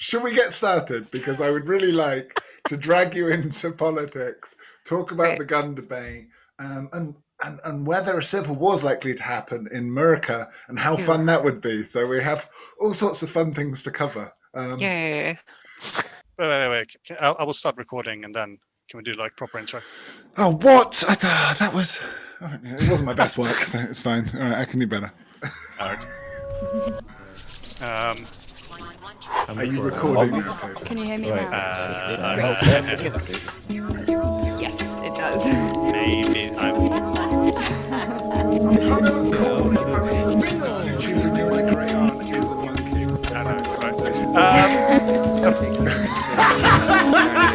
Should we get started? Because I would really like to drag you into politics, talk about Right. the gun debate, and whether a civil war is likely to happen in America and how Ew. fun that would be. So we have all sorts of fun things to cover. Yay. Wait. I will start recording and then can we do like proper intro? Oh, what? That was. It wasn't my best work, so it's fine. All right, I can do better. All right. Are you recording now, Toad? Can you hear me now? Yes, it does. Maybe I'm trying to look cool in front of the things YouTube would do like Rayon is a monkey. A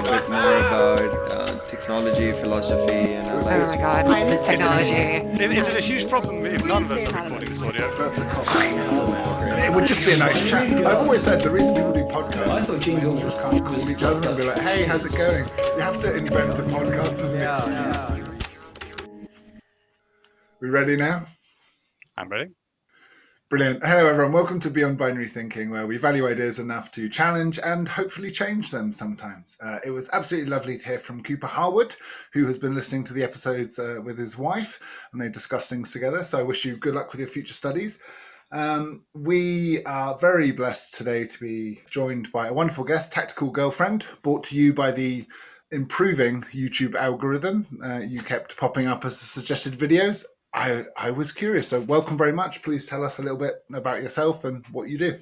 bit more about technology, philosophy, and Oh my god, the technology. Is it a huge problem if none of us are recording this audio? That's a compliment. It would just be a nice chat. I've always said the reason people do podcasts is people just can't call each other and be like, hey, how's it going? You have to invent a podcast as an excuse. We ready now? I'm ready. Brilliant. Hello, everyone. Welcome to Beyond Binary Thinking, where we value ideas enough to challenge and hopefully change them sometimes. It was absolutely lovely to hear from Cooper Harwood, who has been listening to the episodes with his wife, and they discuss things together. So I wish you good luck with your future studies. We are very blessed today to be joined by a wonderful guest, Tacticool Girlfriend, brought to you by the improving YouTube algorithm. You kept popping up as suggested videos. I was curious, so welcome very much. Please tell us a little bit about yourself and what you do.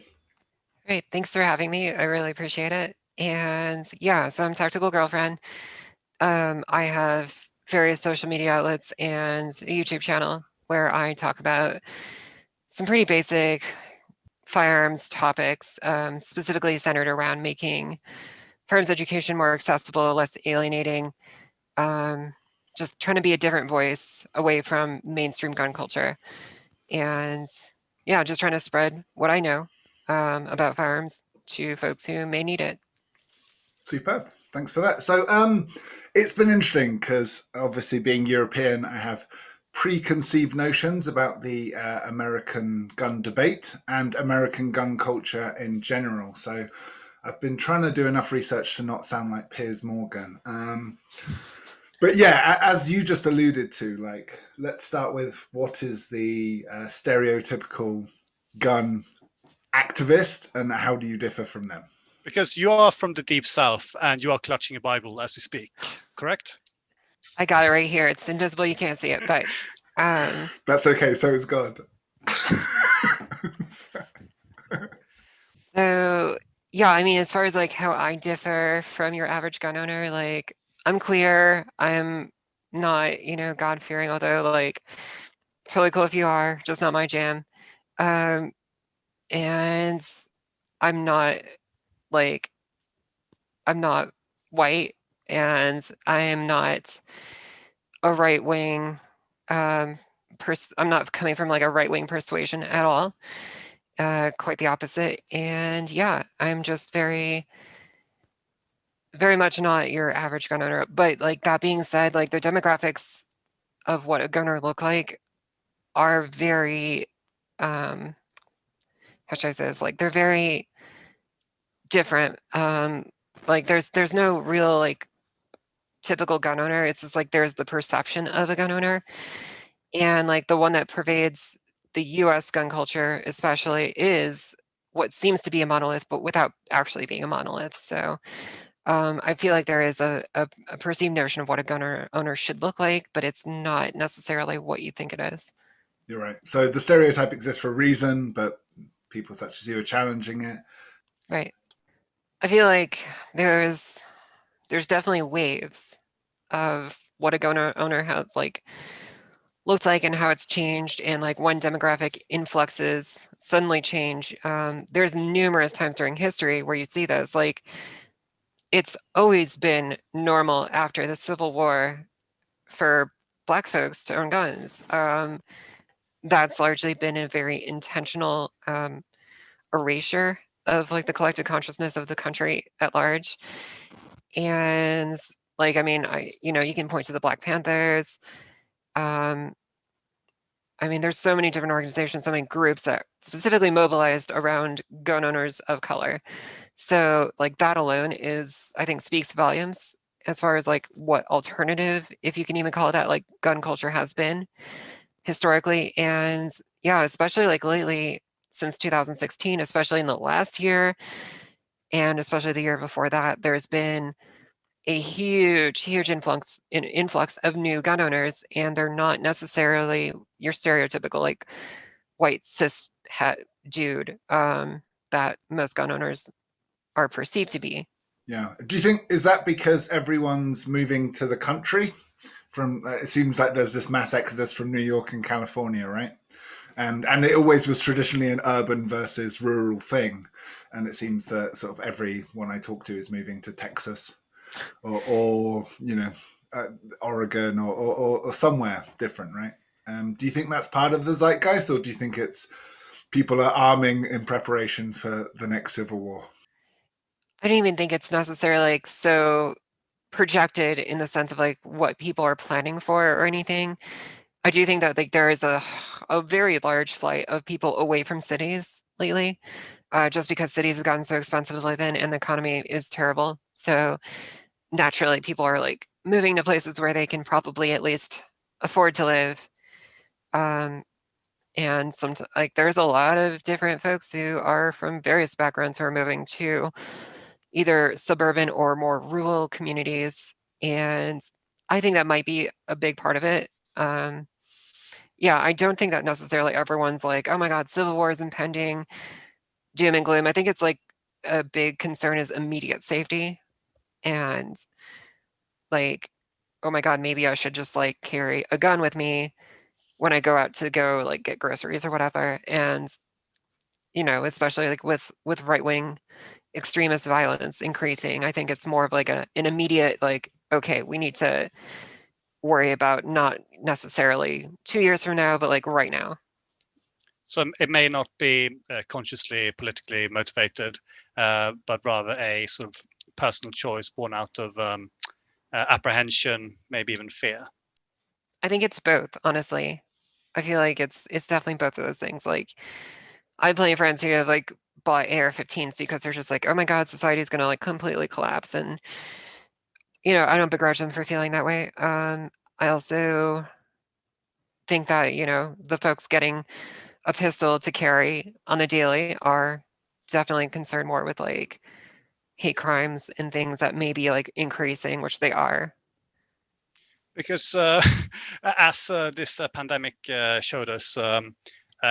Great, thanks for having me. I really appreciate it. And yeah, so I'm Tacticool Girlfriend. I have various social media outlets and a YouTube channel where I talk about some pretty basic firearms topics, specifically centered around making firearms education more accessible, less alienating, just trying to be a different voice away from mainstream gun culture. And yeah, just trying to spread what I know about firearms to folks who may need it. Superb. Thanks for that. So it's been interesting because obviously being European, I have preconceived notions about the American gun debate and American gun culture in general. So I've been trying to do enough research to not sound like Piers Morgan. But yeah, as you just alluded to, like, let's start with what is the stereotypical gun activist and how do you differ from them? Because you are from the deep south and you are clutching a Bible as we speak, correct? I got it right here. It's invisible. You can't see it, but that's okay. So is God. So yeah, I mean, as far as like how I differ from your average gun owner, like I'm queer. I'm not, God-fearing, although like totally cool if you are, just not my jam. And I'm not white, and I am not a right-wing I'm not coming from like a right-wing persuasion at all. Quite the opposite. And yeah, I'm just very, very much not your average gun owner. But like that being said, like the demographics of what a gunner look like are very how should I say this? Like they're very different. Like there's no real like typical gun owner. It's just like there's the perception of a gun owner, and like the one that pervades the US gun culture especially is what seems to be a monolith, but without actually being a monolith. So I feel like there is a perceived notion of what a gun owner should look like, but it's not necessarily what you think it is. You're right. So the stereotype exists for a reason, but people such as you are challenging it. Right. I feel like there's definitely waves of what a gun owner has like looked like and how it's changed, and like when demographic influxes suddenly change. There's numerous times during history where you see this. Like it's always been normal after the Civil War for Black folks to own guns. That's largely been a very intentional erasure of like the collective consciousness of the country at large. And like, I mean, you can point to the Black Panthers. I mean, there's so many different organizations, so many groups that specifically mobilized around gun owners of color. So like that alone is, I think, speaks volumes as far as like what alternative, if you can even call it that, like gun culture has been historically. And yeah, especially like lately since 2016, especially in the last year, and especially the year before that, there's been a huge influx of new gun owners, and they're not necessarily your stereotypical like white cis het dude that most gun owners are perceived to be. Yeah. Do you think, is that because everyone's moving to the country? From it seems like there's this mass exodus from New York and California, right? And it always was traditionally an urban versus rural thing, and it seems that sort of everyone I talk to is moving to Texas or Oregon or somewhere different, right? Do you think that's part of the zeitgeist, or do you think it's people are arming in preparation for the next civil war? I don't even think it's necessarily like so projected in the sense of like what people are planning for or anything. I do think that like there is a very large flight of people away from cities lately, just because cities have gotten so expensive to live in and the economy is terrible. So naturally, people are like moving to places where they can probably at least afford to live. And some like there's a lot of different folks who are from various backgrounds who are moving to either suburban or more rural communities, and I think that might be a big part of it. Yeah, I don't think that necessarily everyone's like, oh my God, civil war is impending, doom and gloom. I think it's like a big concern is immediate safety, and like, oh my God, maybe I should just like carry a gun with me when I go out to go like get groceries or whatever. And especially like with right wing extremist violence increasing, I think it's more of like an immediate like, okay, we need to worry about not necessarily 2 years from now, but like right now. So it may not be consciously politically motivated, but rather a sort of personal choice born out of apprehension, maybe even fear. I think it's both, honestly. I feel like it's definitely both of those things. Like I have plenty of friends who have like bought AR-15s because they're just like, oh my God, society's gonna like completely collapse. And I don't begrudge them for feeling that way. I also think that, the folks getting a pistol to carry on the daily are definitely concerned more with like hate crimes and things that may be like increasing, which they are. Because as this pandemic showed us,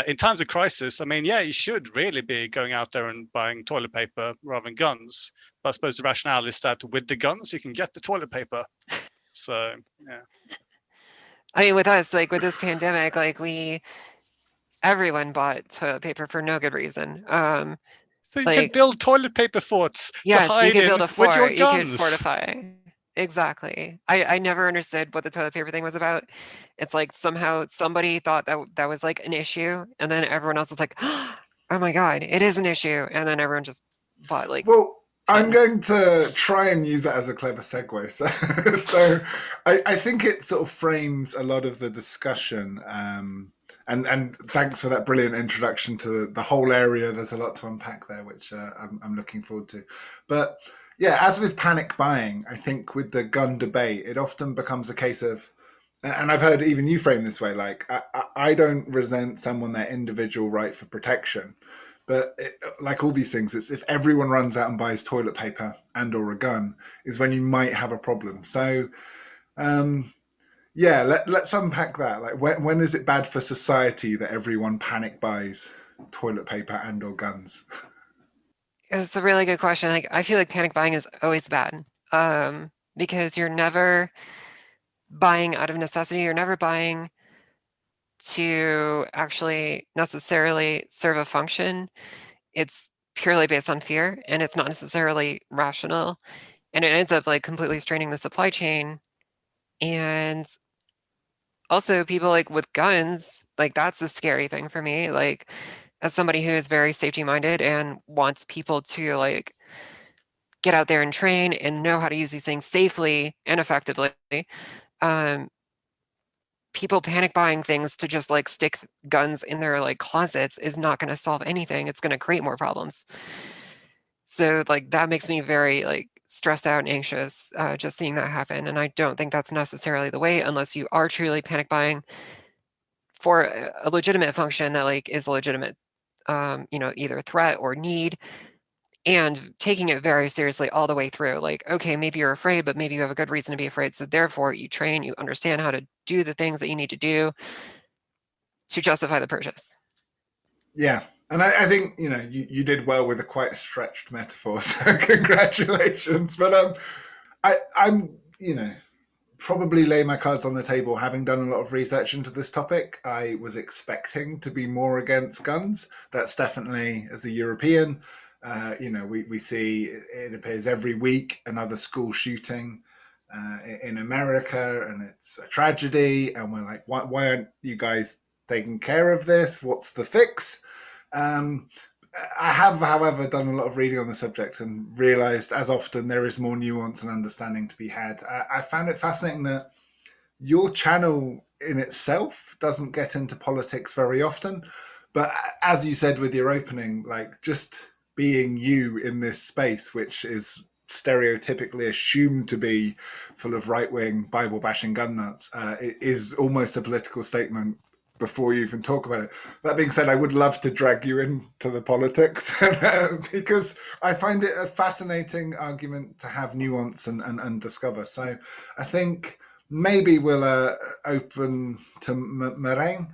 in times of crisis, I mean, yeah, you should really be going out there and buying toilet paper rather than guns. But I suppose the rationale is that with the guns, you can get the toilet paper. So, yeah. I mean, with us, like with this pandemic, like everyone bought toilet paper for no good reason. So you can Like, build toilet paper forts to yes, you hide could build in a with your fort, you could guns. fortify. Exactly. I never understood what the toilet paper thing was about. It's like somehow somebody thought that was like an issue, and then everyone else was like, oh my God, it is an issue. And then everyone just bought like Well, I'm tons. going to try and use that as a clever segue. So I think it sort of frames a lot of the discussion. And thanks for that brilliant introduction to the whole area. There's a lot to unpack there, which I'm looking forward to. But yeah, as with panic buying, I think with the gun debate, it often becomes a case of, and I've heard even you frame this way, like I don't resent someone their individual right for protection. But like all these things, it's if everyone runs out and buys toilet paper and or a gun is when you might have a problem. So yeah, let's unpack that. Like when is it bad for society that everyone panic buys toilet paper and or guns? It's a really good question. Like I feel like panic buying is always bad. Because you're never buying out of necessity, you're never buying to actually necessarily serve a function. It's purely based on fear, and it's not necessarily rational, and it ends up like completely straining the supply chain. And also people like with guns, like that's the scary thing for me. Like as somebody who is very safety minded and wants people to like get out there and train and know how to use these things safely and effectively, um, people panic buying things to just like stick guns in their like closets is not going to solve anything. It's going to create more problems. So like that makes me very like stressed out and anxious just seeing that happen. And I don't think that's necessarily the way unless you are truly panic buying for a legitimate function that like is a legitimate, either threat or need, and taking it very seriously all the way through. Like, okay, maybe you're afraid, but maybe you have a good reason to be afraid. So therefore you train, you understand how to do the things that you need to do to justify the purchase. Yeah. And I think, you did well with quite a stretched metaphor, so congratulations. But I'm, probably lay my cards on the table. Having done a lot of research into this topic, I was expecting to be more against guns. That's definitely, as a European, we see it appears every week another school shooting in America, and it's a tragedy. And we're like, why aren't you guys taking care of this? What's the fix? Um, I have, however, done a lot of reading on the subject and realized, as often, there is more nuance and understanding to be had. I found it fascinating that your channel in itself doesn't get into politics very often. But as you said with your opening, like just being you in this space, which is stereotypically assumed to be full of right-wing Bible bashing gun nuts, is almost a political statement before you even talk about it. That being said, I would love to drag you into the politics because I find it a fascinating argument to have nuance and discover. So I think maybe we'll open to Marain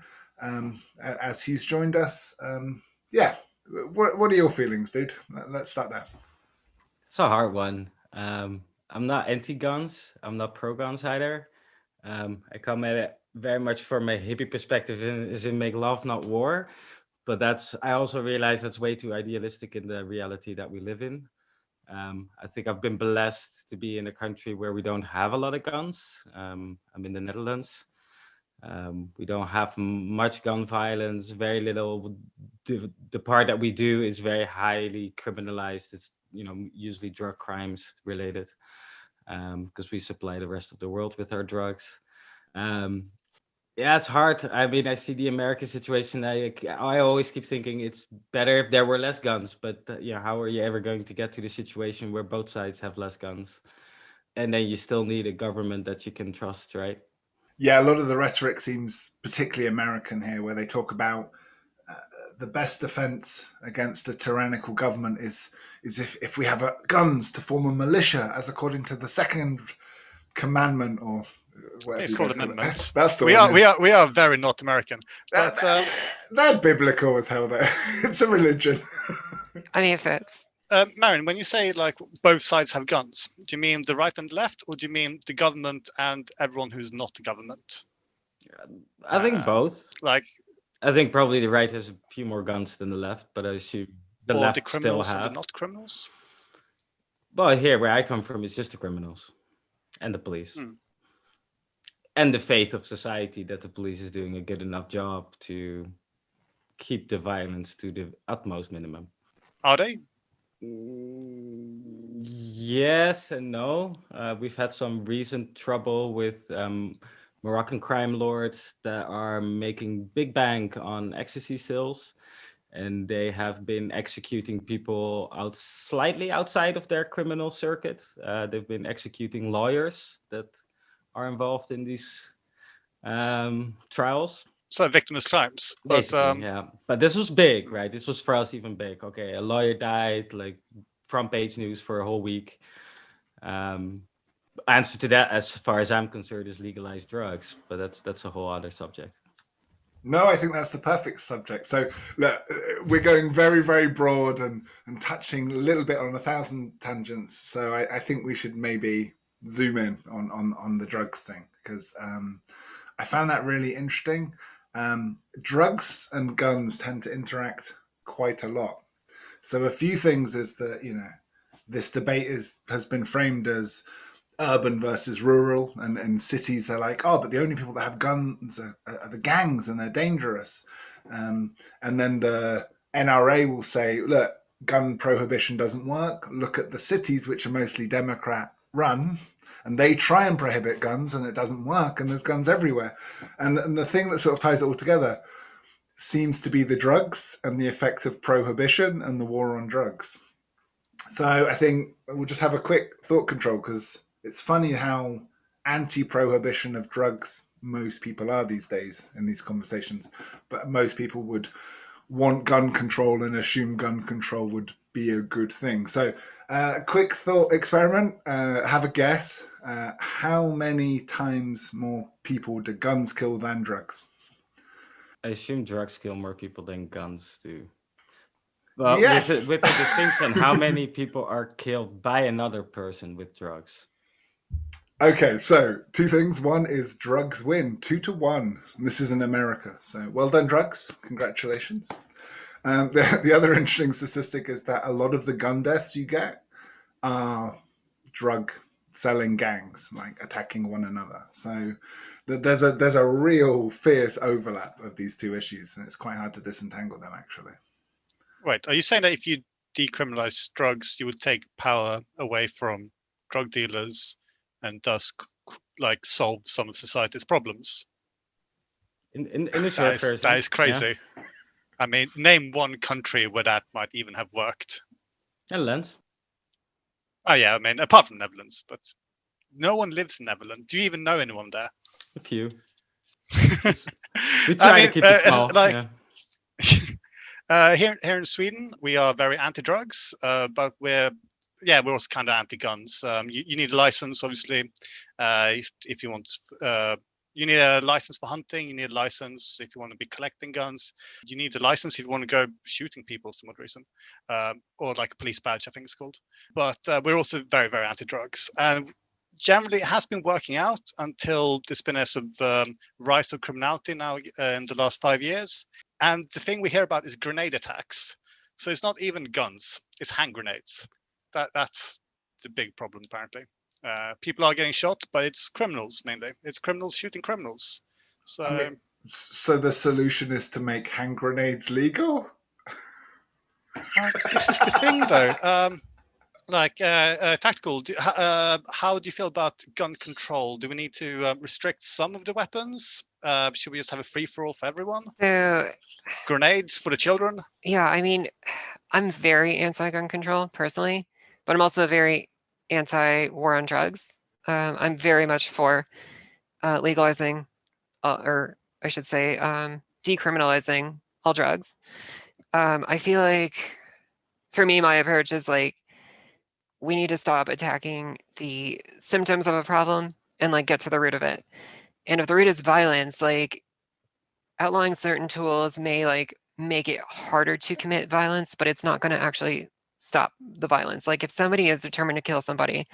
as he's joined us. Yeah, what are your feelings, dude? Let's start there. It's a hard one. I'm not anti-guns. I'm not pro-guns either. I come at it very much from a hippie perspective, is in make love, not war. But I also realize that's way too idealistic in the reality that we live in. I think I've been blessed to be in a country where we don't have a lot of guns. I'm in the Netherlands. We don't have much gun violence, very little. The part that we do is very highly criminalized. It's usually drug crimes related, because we supply the rest of the world with our drugs. Yeah, it's hard. I mean, I see the American situation. I always keep thinking it's better if there were less guns, but how are you ever going to get to the situation where both sides have less guns? And then you still need a government that you can trust, right? Yeah, a lot of the rhetoric seems particularly American here, where they talk about the best defense against a tyrannical government is if we have guns to form a militia, as according to the second commandment, or whatever. It's called amendments. That's the we one. We are very not American. But that biblical as hell. There, it's a religion. I mean, it fits. Marion, when you say like both sides have guns, do you mean the right and the left, or do you mean the government and everyone who's not the government? I think both. Like, I think probably the right has a few more guns than the left, but I assume the or left the criminals still and have. the not criminals? Well, here where I come from, it's just the criminals and the police. And the faith of society that the police is doing a good enough job to keep the violence to the utmost minimum. Are they? Yes and no. We've had some recent trouble with Moroccan crime lords that are making big bank on ecstasy sales, and they have been executing people slightly outside of their criminal circuit. They've been executing lawyers that are involved in these trials. So victimless crimes. Basically, yeah. But this was big, right? This was for us even big. Okay, a lawyer died, like front page news for a whole week. Answer to that, as far as I'm concerned, is legalized drugs, but that's a whole other subject. No, I think that's the perfect subject. So look, we're going very, very broad and touching a little bit on 1,000 tangents. So I think we should maybe zoom in on the drugs thing, because I found that really interesting. Drugs and guns tend to interact quite a lot. So a few things is that, this debate has been framed as urban versus rural, and cities are like, oh, but the only people that have guns are the gangs and they're dangerous. And then the NRA will say, look, gun prohibition doesn't work. Look at the cities, which are mostly Democrat run, and they try and prohibit guns and it doesn't work, and there's guns everywhere. And the thing that sort of ties it all together seems to be the drugs and the effect of prohibition and the war on drugs. So I think we'll just have a quick thought control, because it's funny how anti-prohibition of drugs most people are these days in these conversations. But most people would want gun control and assume gun control would be a good thing. So quick thought experiment. Have a guess. How many times more people do guns kill than drugs? I assume drugs kill more people than guns do. Well, Yes. with the distinction, how many people are killed by another person with drugs? Okay, so two things. One is drugs win 2-1. And this is in America. So well done, drugs. Congratulations. The other interesting statistic is that a lot of the gun deaths you get are drug selling gangs, like attacking one another. So there's a real fierce overlap of these two issues, and it's quite hard to disentangle them, actually. Right. Are you saying that if you decriminalize drugs, you would take power away from drug dealers and thus like solve some of society's problems? In the short version, That is yeah. crazy. I mean, name one country where that might even have worked. Netherlands. Oh yeah, I mean, apart from Netherlands, but no one lives in Netherlands. Do you even know anyone there? A few. We try to keep it small. Here in Sweden, we are very anti-drugs, but we're also kind of anti-guns. You need a license, obviously, if you want. You need a license for hunting. You need a license if you want to be collecting guns. You need a license if you want to go shooting people for some odd reason, or like a police badge, I think it's called. But we're also very, very anti-drugs, and generally it has been working out until there's been a sort of rise of criminality now in the last 5 years. And the thing we hear about is grenade attacks. So it's not even guns; it's hand grenades. That's the big problem, apparently. People are getting shot, but it's criminals mainly. It's criminals shooting criminals. So, I mean, so the solution is to make hand grenades legal? this is the thing, though. Tacticool, how do you feel about gun control? Do we need to restrict some of the weapons? Should we just have a free-for-all for everyone? So, Grenades for the children? yeah, I mean, I'm very anti-gun control personally, but I'm also very anti-war on drugs. I'm very much for legalizing, or I should say, decriminalizing all drugs. I feel like, for me, my approach is like, we need to stop attacking the symptoms of a problem and like get to the root of it. And if the root is violence, like outlawing certain tools may like make it harder to commit violence, but it's not going to actually stop the violence. Like if somebody is determined to kill somebody,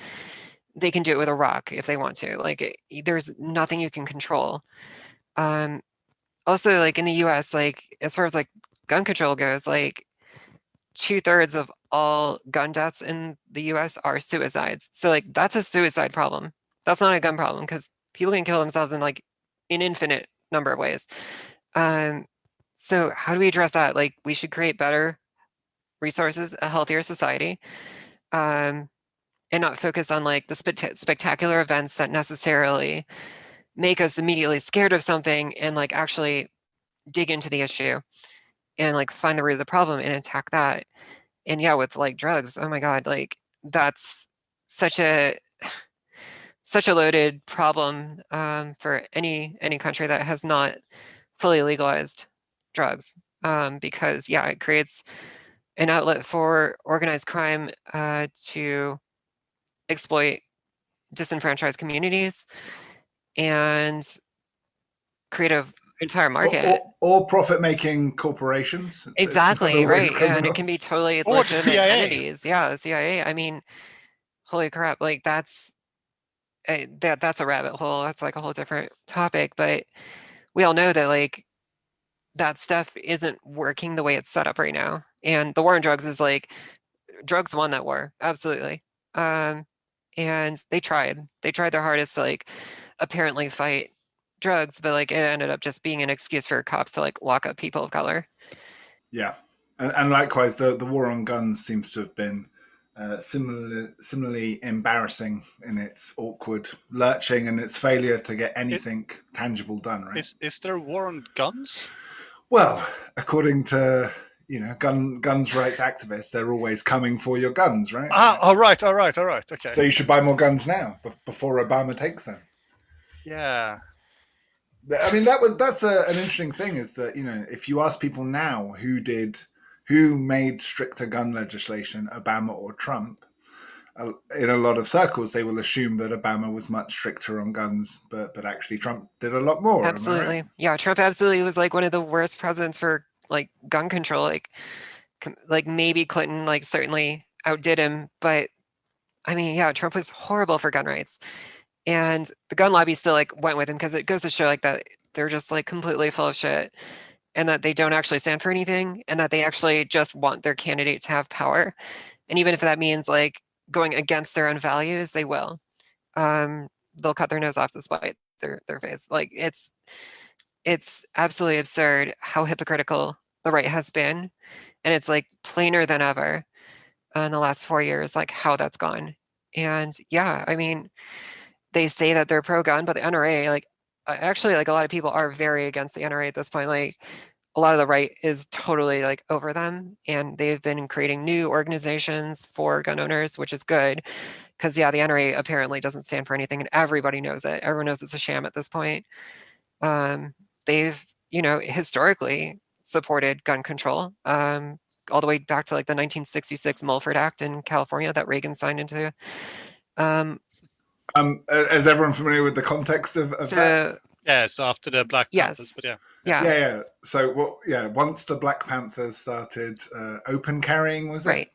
they can do it with a rock if they want to. Like there's nothing you can control. Also, like in the US, like as far as like gun control goes, like 2/3 of all gun deaths in the US are suicides. So like that's a suicide problem. That's not a gun problem, because people can kill themselves in like an infinite number of ways. So how do we address that? Like we should create better resources, a healthier society, and not focus on like the spectacular events that necessarily make us immediately scared of something, and like actually dig into the issue and like find the root of the problem and attack that. And yeah, with like drugs, oh my God, like that's such a loaded problem for any country that has not fully legalized drugs, because yeah, it creates an outlet for organized crime to exploit disenfranchised communities and create an entire market. Or profit-making corporations. Exactly, right. Criminals. And it can be totally Or the legitimate CIA. entities. Yeah, the CIA. I mean, holy crap, like that's a rabbit hole. That's like a whole different topic, but we all know that like that stuff isn't working the way it's set up right now. And the war on drugs is like, drugs won that war, absolutely. And they tried their hardest to like apparently fight drugs, but like it ended up just being an excuse for cops to like lock up people of color. Yeah, and likewise, the war on guns seems to have been similarly embarrassing in its awkward lurching and its failure to get anything tangible done. Right? Is there a war on guns? Well, according to guns rights activists, they're always coming for your guns, right? All right. Okay. So you should buy more guns now before Obama takes them. Yeah. I mean, that's an interesting thing, is that, if you ask people now who made stricter gun legislation, Obama or Trump, in a lot of circles they will assume that Obama was much stricter on guns, but actually Trump did a lot more. Absolutely. Am Yeah, Trump absolutely was like one of the worst presidents for like gun control. Like maybe Clinton like certainly outdid him, but I mean, yeah, Trump was horrible for gun rights. And the gun lobby still like went with him because it goes to show like that they're just like completely full of shit, and that they don't actually stand for anything, and that they actually just want their candidate to have power. And even if that means like going against their own values, they will. They'll cut their nose off to spite their face. Like it's absolutely absurd how hypocritical the right has been, and it's like plainer than ever in the last 4 years, like how that's gone. And yeah, I mean, they say that they're pro-gun, but the NRA, like actually, like a lot of people are very against the NRA at this point. Like a lot of the right is totally like over them, and they've been creating new organizations for gun owners, which is good because yeah, the NRA apparently doesn't stand for anything, and everybody knows it. Everyone knows it's a sham at this point. They've historically supported gun control, all the way back to like the 1966 Mulford Act in California that Reagan signed into. Is everyone familiar with the context of that? So Yeah, so after the Black Panthers, yes, but yeah. Yeah. So once the Black Panthers started open carrying, was it? Right.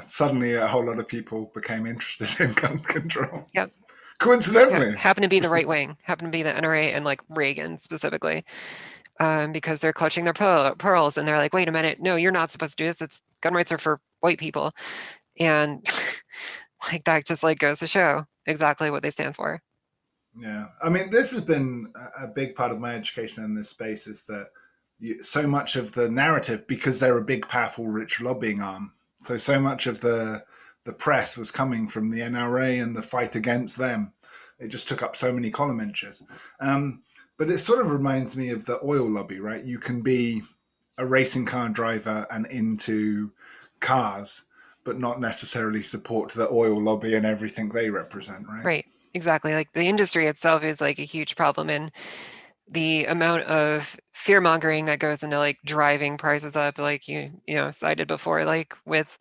Suddenly a whole lot of people became interested in gun control. Yep. Coincidentally. Happened to be the right wing, happened to be the NRA and like Reagan specifically, because they're clutching their pearls and they're like, wait a minute, no, you're not supposed to do this. It's gun rights are for white people. And like that just like goes to show exactly what they stand for. Yeah. I mean, this has been a big part of my education in this space, is that so much of the narrative, because they're a big, powerful, rich lobbying arm, so much of the press was coming from the NRA and the fight against them. It just took up so many column inches. But it sort of reminds me of the oil lobby, right? You can be a racing car driver and into cars, but not necessarily support the oil lobby and everything they represent, right? Right. Exactly. Like the industry itself is like a huge problem, and the amount of fear mongering that goes into like driving prices up, like you cited before, like with,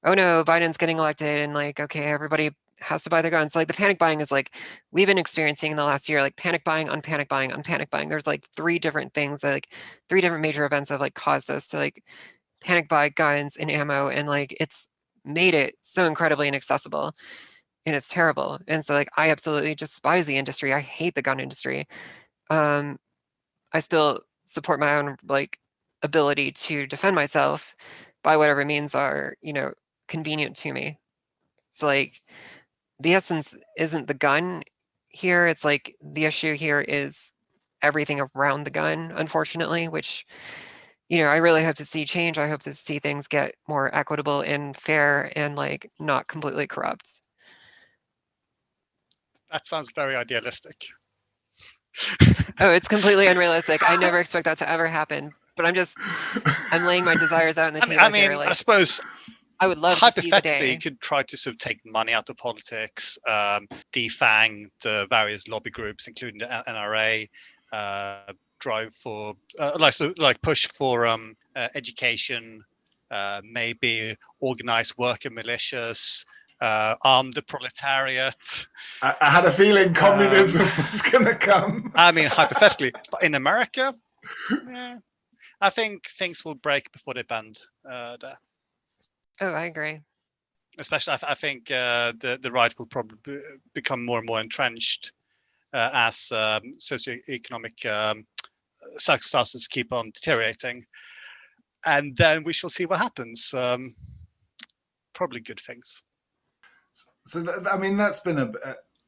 oh no, Biden's getting elected, and like, okay, everybody has to buy their guns. Like the panic buying is like we've been experiencing in the last year, like panic buying on panic buying on panic buying. There's like three different things, like three different major events have like caused us to like panic buy guns and ammo, and like it's made it so incredibly inaccessible, and it's terrible. And so like I absolutely despise the industry. I hate the gun industry. I still support my own like ability to defend myself by whatever means are, convenient to me. So like the essence isn't the gun here. It's like the issue here is everything around the gun, unfortunately, which, I really hope to see change. I hope to see things get more equitable and fair and like not completely corrupt. That sounds very idealistic. Oh, it's completely unrealistic. I never expect that to ever happen. But I'm laying my desires out on the table I mean, here. Like, I suppose I would love to see the hypothetically, day. you could try to sort of take money out of politics, defang the various lobby groups, including the NRA, drive for push for education, maybe organize worker militias, arm the proletariat. I had a feeling communism was going to come. I mean, hypothetically, but in America, I think things will break before they bend there. Oh, I agree. Especially, I think the right will probably become more and more entrenched as socioeconomic circumstances keep on deteriorating, and then we shall see what happens. Probably good things. So, I mean, that's been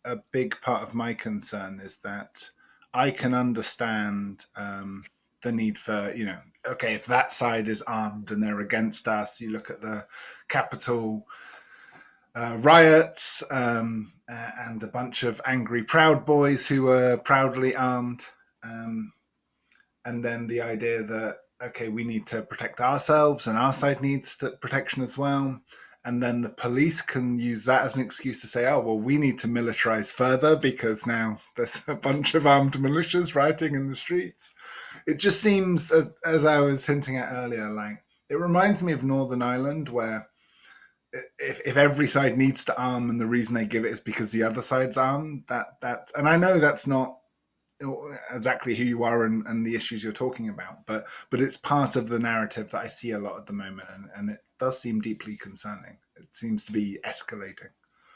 a big part of my concern, is that I can understand the need for, okay, if that side is armed and they're against us, you look at the Capitol riots and a bunch of angry Proud Boys who were proudly armed. And then the idea that okay, we need to protect ourselves and our side needs protection as well. And then the police can use that as an excuse to say, oh, well, we need to militarize further because now there's a bunch of armed militias rioting in the streets. It just seems, as I was hinting at earlier, like it reminds me of Northern Ireland, where if every side needs to arm and the reason they give it is because the other side's armed, and I know that's not exactly who you are and the issues you're talking about, but it's part of the narrative that I see a lot at the moment, and it does seem deeply concerning. It seems to be escalating.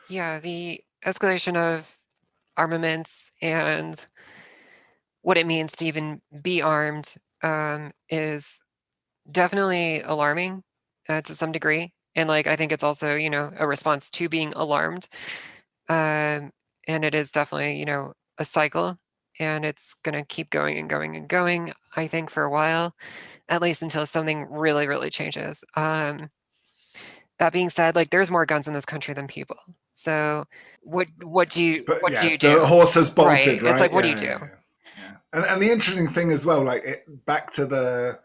Yeah, the escalation of armaments and what it means to even be armed is definitely alarming to some degree. And like, I think it's also, a response to being alarmed. And it is definitely, a cycle, and it's going to keep going and going and going, I think, for a while, at least until something really, really changes. That being said, like, there's more guns in this country than people. So what do you But what do yeah, you do? the horse has bolted, Right. It's right? like, what do you do? Yeah. And the interesting thing as well, like back to the,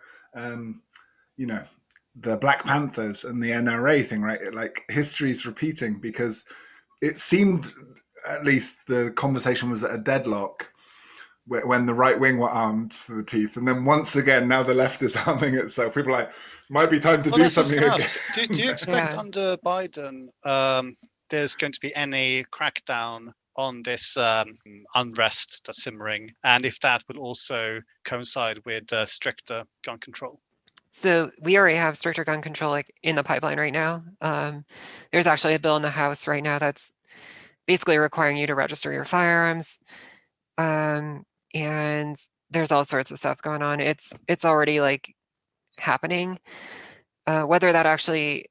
the Black Panthers and the NRA thing, right? Like history's repeating, because it seemed, at least the conversation was at a deadlock when the right wing were armed to the teeth, and then once again now the left is arming itself. People are like, might be time to do something again. Do you expect under Biden there's going to be any crackdown on this unrest that's simmering, and if that will also coincide with stricter gun control? So we already have stricter gun control like in the pipeline right now. There's actually a bill in the House right now that's basically requiring you to register your firearms. And there's all sorts of stuff going on. It's already like happening. Whether that actually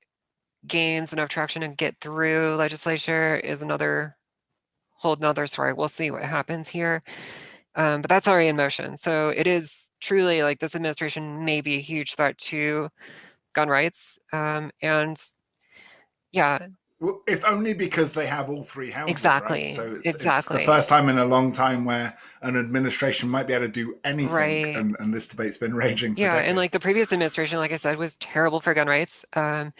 gains enough traction and get through legislature is whole nother story. We'll see what happens here. But that's already in motion. So it is truly like this administration may be a huge threat to gun rights. And yeah. Well, if only because they have all three houses, exactly. Right? So it's the Exactly. first time in a long time where an administration might be able to do anything, Right. and this debate's been raging for Yeah, decades. and like the previous administration, like I said, was terrible for gun rights. And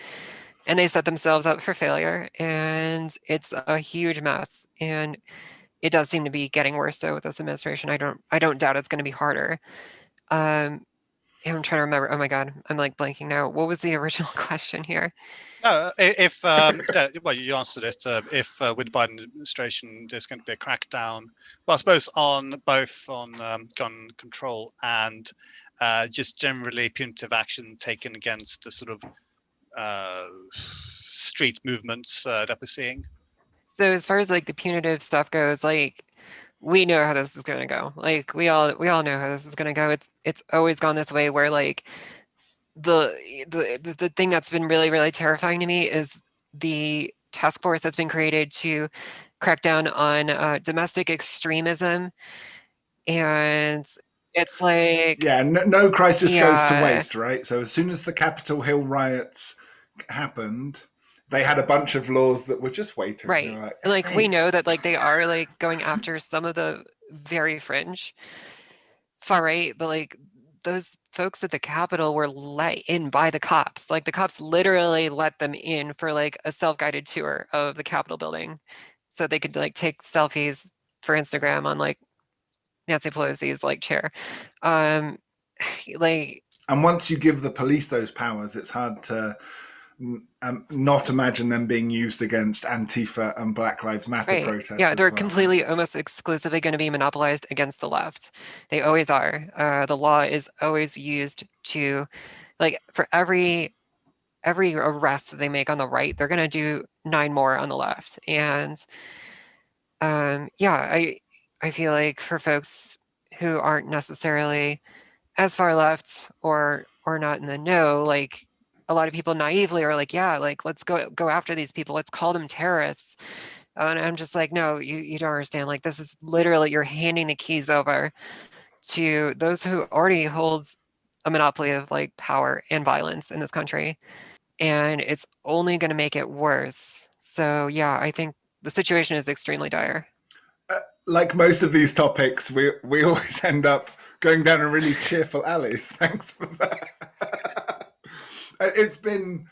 they set themselves up for failure, and it's a huge mess. And it does seem to be getting worse though with this administration. I don't doubt it's going to be harder. I'm trying to remember. Oh my God, I'm like blanking now. What was the original question here? If well, you answered it. If with the Biden administration, there's going to be a crackdown, well, I suppose on both gun control and just generally punitive action taken against the sort of street movements that we're seeing. So as far as like the punitive stuff goes, like we know how this is going to go. Like we all know how this is going to go. It's always gone this way, where like the thing that's been really, really terrifying to me is the task force that's been created to crack down on domestic extremism. And it's like, yeah, no crisis goes to waste, right? So as soon as the Capitol Hill riots happened, they had a bunch of laws that were just waiting. right. Like we know that like they are like going after some of the very fringe far right, but like those folks at the Capitol were let in by the cops. Like the cops literally let them in for like a self-guided tour of the Capitol building, so they could like take selfies for Instagram on like Nancy Pelosi's like chair. Like, and once you give the police those powers, it's hard to not imagine them being used against Antifa and Black Lives Matter right. protests. Yeah, they're well, completely almost exclusively going to be monopolized against the left. They always are. The law is always used to, like, for every arrest that they make on the right, they're going to do 9 more on the left. And yeah, I feel like for folks who aren't necessarily as far left or not in the know, like a lot of people naively are like, yeah, like let's go after these people, let's call them terrorists. And I'm just like, no, you don't understand. Like this is literally, you're handing the keys over to those who already hold a monopoly of like power and violence in this country, and it's only going to make it worse. So yeah, I think the situation is extremely dire. Like most of these topics, we always end up going down a really cheerful alley. Thanks for that. It's been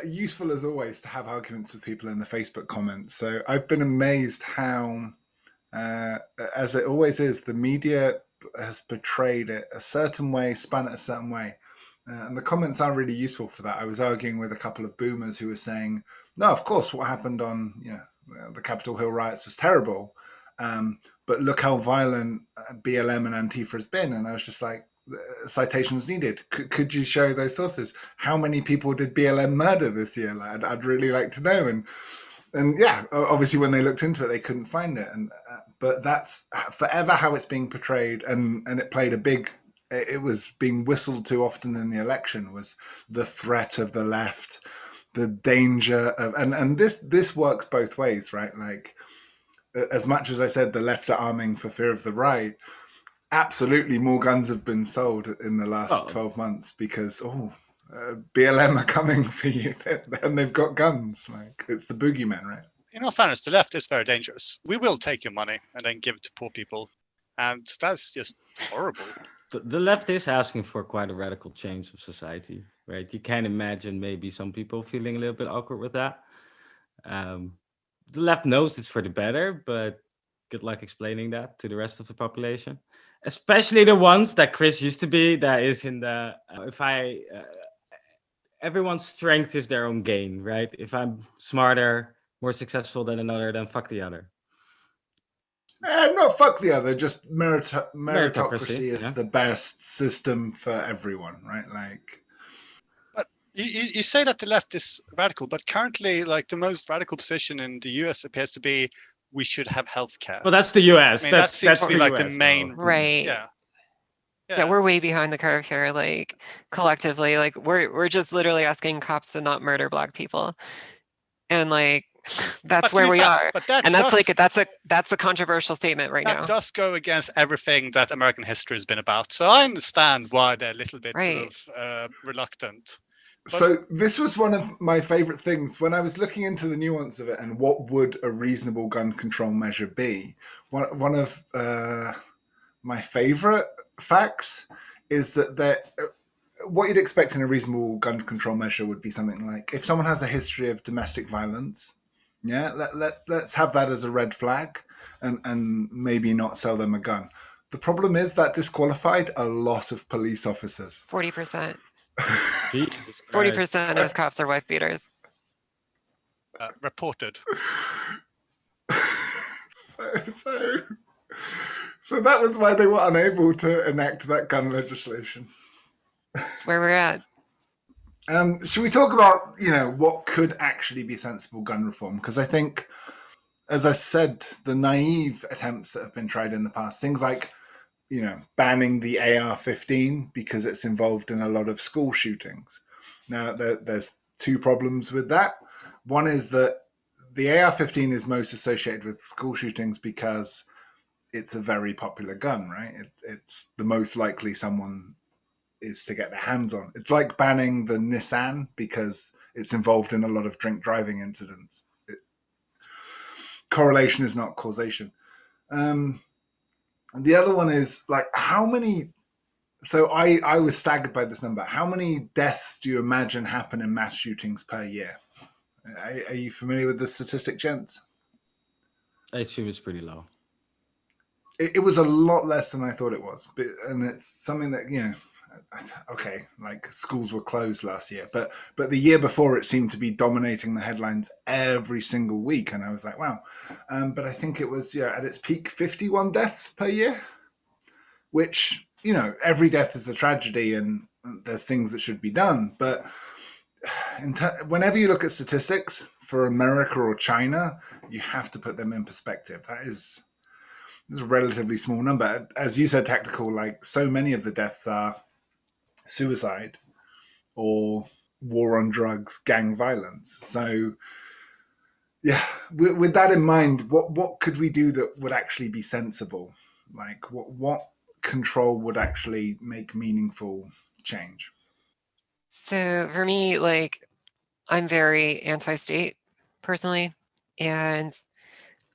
useful as always to have arguments with people in the Facebook comments. So I've been amazed how, as it always is, the media has portrayed it a certain way, spun it a certain way. And the comments are really useful for that. I was arguing with a couple of boomers who were saying, no, of course, what happened on the Capitol Hill riots was terrible. But look how violent BLM and Antifa has been. And I was just like, citations needed. Could you show those sources? How many people did BLM murder this year? Like, I'd really like to know. And yeah, obviously when they looked into it, they couldn't find it. And but that's forever how it's being portrayed. And it played a big. It was being whistled to often in the election, was the threat of the left, the danger of, and this works both ways, right? Like, as much as I said the left are arming for fear of the right, absolutely more guns have been sold in the last 12 months because BLM are coming for you and they've got guns. Like, it's the boogeyman, right? In all fairness, the left is very dangerous. We will take your money and then give it to poor people, and that's just horrible. The left is asking for quite a radical change of society, right? You can imagine maybe some people feeling a little bit awkward with that. The left knows it's for the better, but good luck explaining that to the rest of the population, especially the ones that Chris used to be. That is in the everyone's strength is their own gain, right? If I'm smarter, more successful than another, then fuck the other. Not fuck the other, just meritocracy Meritocracy, is the best system for everyone, right? Like, but you say that the left is radical, but currently, like, the most radical position in the US appears to be we should have healthcare. Well, that's the US. I mean, that seems to be like the US, main, Right. Yeah. We're way behind the curve here, like, collectively. Like, we're just literally asking cops to not murder Black people. And like, that's But to where be we fair, are. but that And that's does- that's a controversial statement right that now. does go against everything that American history has been about. So I understand why they're a little bit sort of reluctant. So this was one of my favorite things when I was looking into the nuance of it and what would a reasonable gun control measure be. One of my favorite facts is that what you'd expect in a reasonable gun control measure would be something like, if someone has a history of domestic violence, let's have that as a red flag and maybe not sell them a gun. The problem is that disqualified a lot of police officers. 40%. 40% 40% of cops are wife beaters. Reported. So that was why they were unable to enact that gun legislation. That's where we're at. Should we talk about, what could actually be sensible gun reform? Because I think, as I said, the naive attempts that have been tried in the past, things like, banning the AR-15 because it's involved in a lot of school shootings. Now, there's two problems with that. One is that the AR-15 is most associated with school shootings because it's a very popular gun, right? It's the most likely someone is to get their hands on. It's like banning the Nissan because it's involved in a lot of drink driving incidents. Correlation is not causation. The other one is like, how many? So I was staggered by this number. How many deaths do you imagine happen in mass shootings per year? Are you familiar with the statistic, gents? I assume it's pretty low. It was a lot less than I thought it was, and it's something that okay, like schools were closed last year, but the year before it seemed to be dominating the headlines every single week, and I was like, wow. But I think it was at its peak 51 deaths per year, which every death is a tragedy, and there's things that should be done, but whenever you look at statistics for America or China, you have to put them in perspective. This is a relatively small number. As you said, Tactical, like so many of the deaths are suicide or war on drugs, gang violence. So yeah, with that in mind, what could we do that would actually be sensible? Like what control would actually make meaningful change? So for me, like, I'm very anti-state personally, and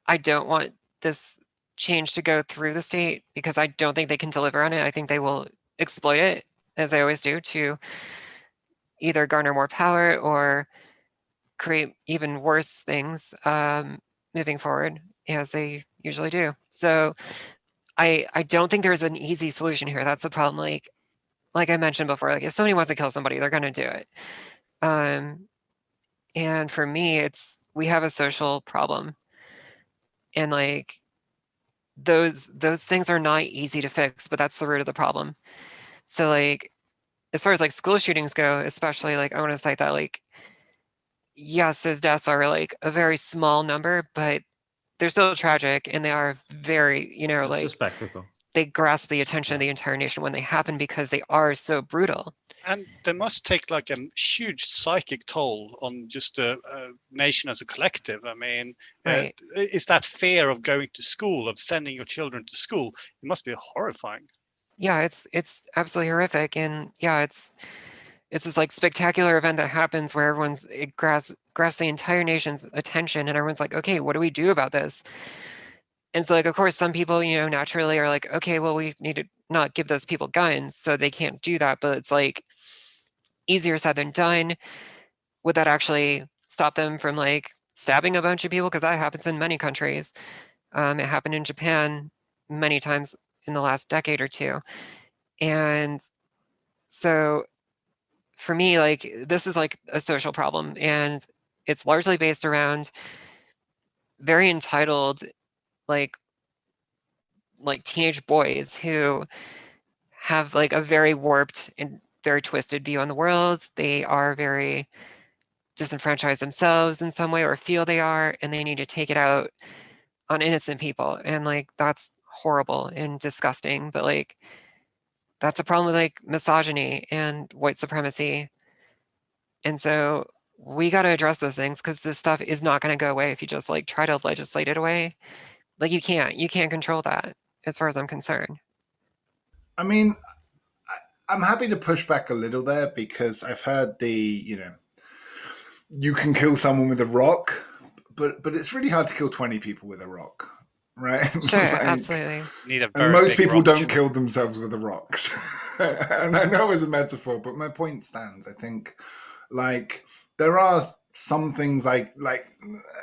I don't want this change to go through the state because I don't think they can deliver on it. I think they will exploit it, as they always do, to either garner more power or create even worse things moving forward, as they usually do. So I don't think there's an easy solution here. That's the problem. Like I mentioned before, like if somebody wants to kill somebody, they're going to do it. And for me, we have a social problem, and like those things are not easy to fix, but that's the root of the problem. So like as far as like school shootings go, especially, like I want to cite that, like, yes, those deaths are like a very small number, but they're still tragic, and they are very, It's a like spectacle. they grasp the attention of the entire nation when they happen because they are so brutal. And they must take like a huge psychic toll on just a nation as a collective. I mean, Right. is that fear of going to school, of sending your children to school? It must be horrifying. Yeah, it's absolutely horrific, and yeah, it's this like spectacular event that happens where it grasps the entire nation's attention, and everyone's like, okay, what do we do about this? And so, like, of course, some people, naturally are like, okay, well, we need to not give those people guns, so they can't do that. But it's like easier said than done. Would that actually stop them from like stabbing a bunch of people? Because that happens in many countries. It happened in Japan many times in the last decade or two. And so for me, like, this is like a social problem, and it's largely based around very entitled, like teenage boys who have like a very warped and very twisted view on the world. They are very disenfranchised themselves in some way, or feel they are, and they need to take it out on innocent people. And like that's horrible and disgusting, but like that's a problem with like misogyny and white supremacy. And so we got to address those things, because this stuff is not going to go away if you just like try to legislate it away. Like you can't control that, as far as I'm concerned. I mean, I'm happy to push back a little there, because I've heard you can kill someone with a rock, but it's really hard to kill 20 people with a rock, right? Sure, Like, absolutely. Need a and very most big people rock. don't kill themselves with the rocks. And I know it's a metaphor, but my point stands. I think, like, there are some things like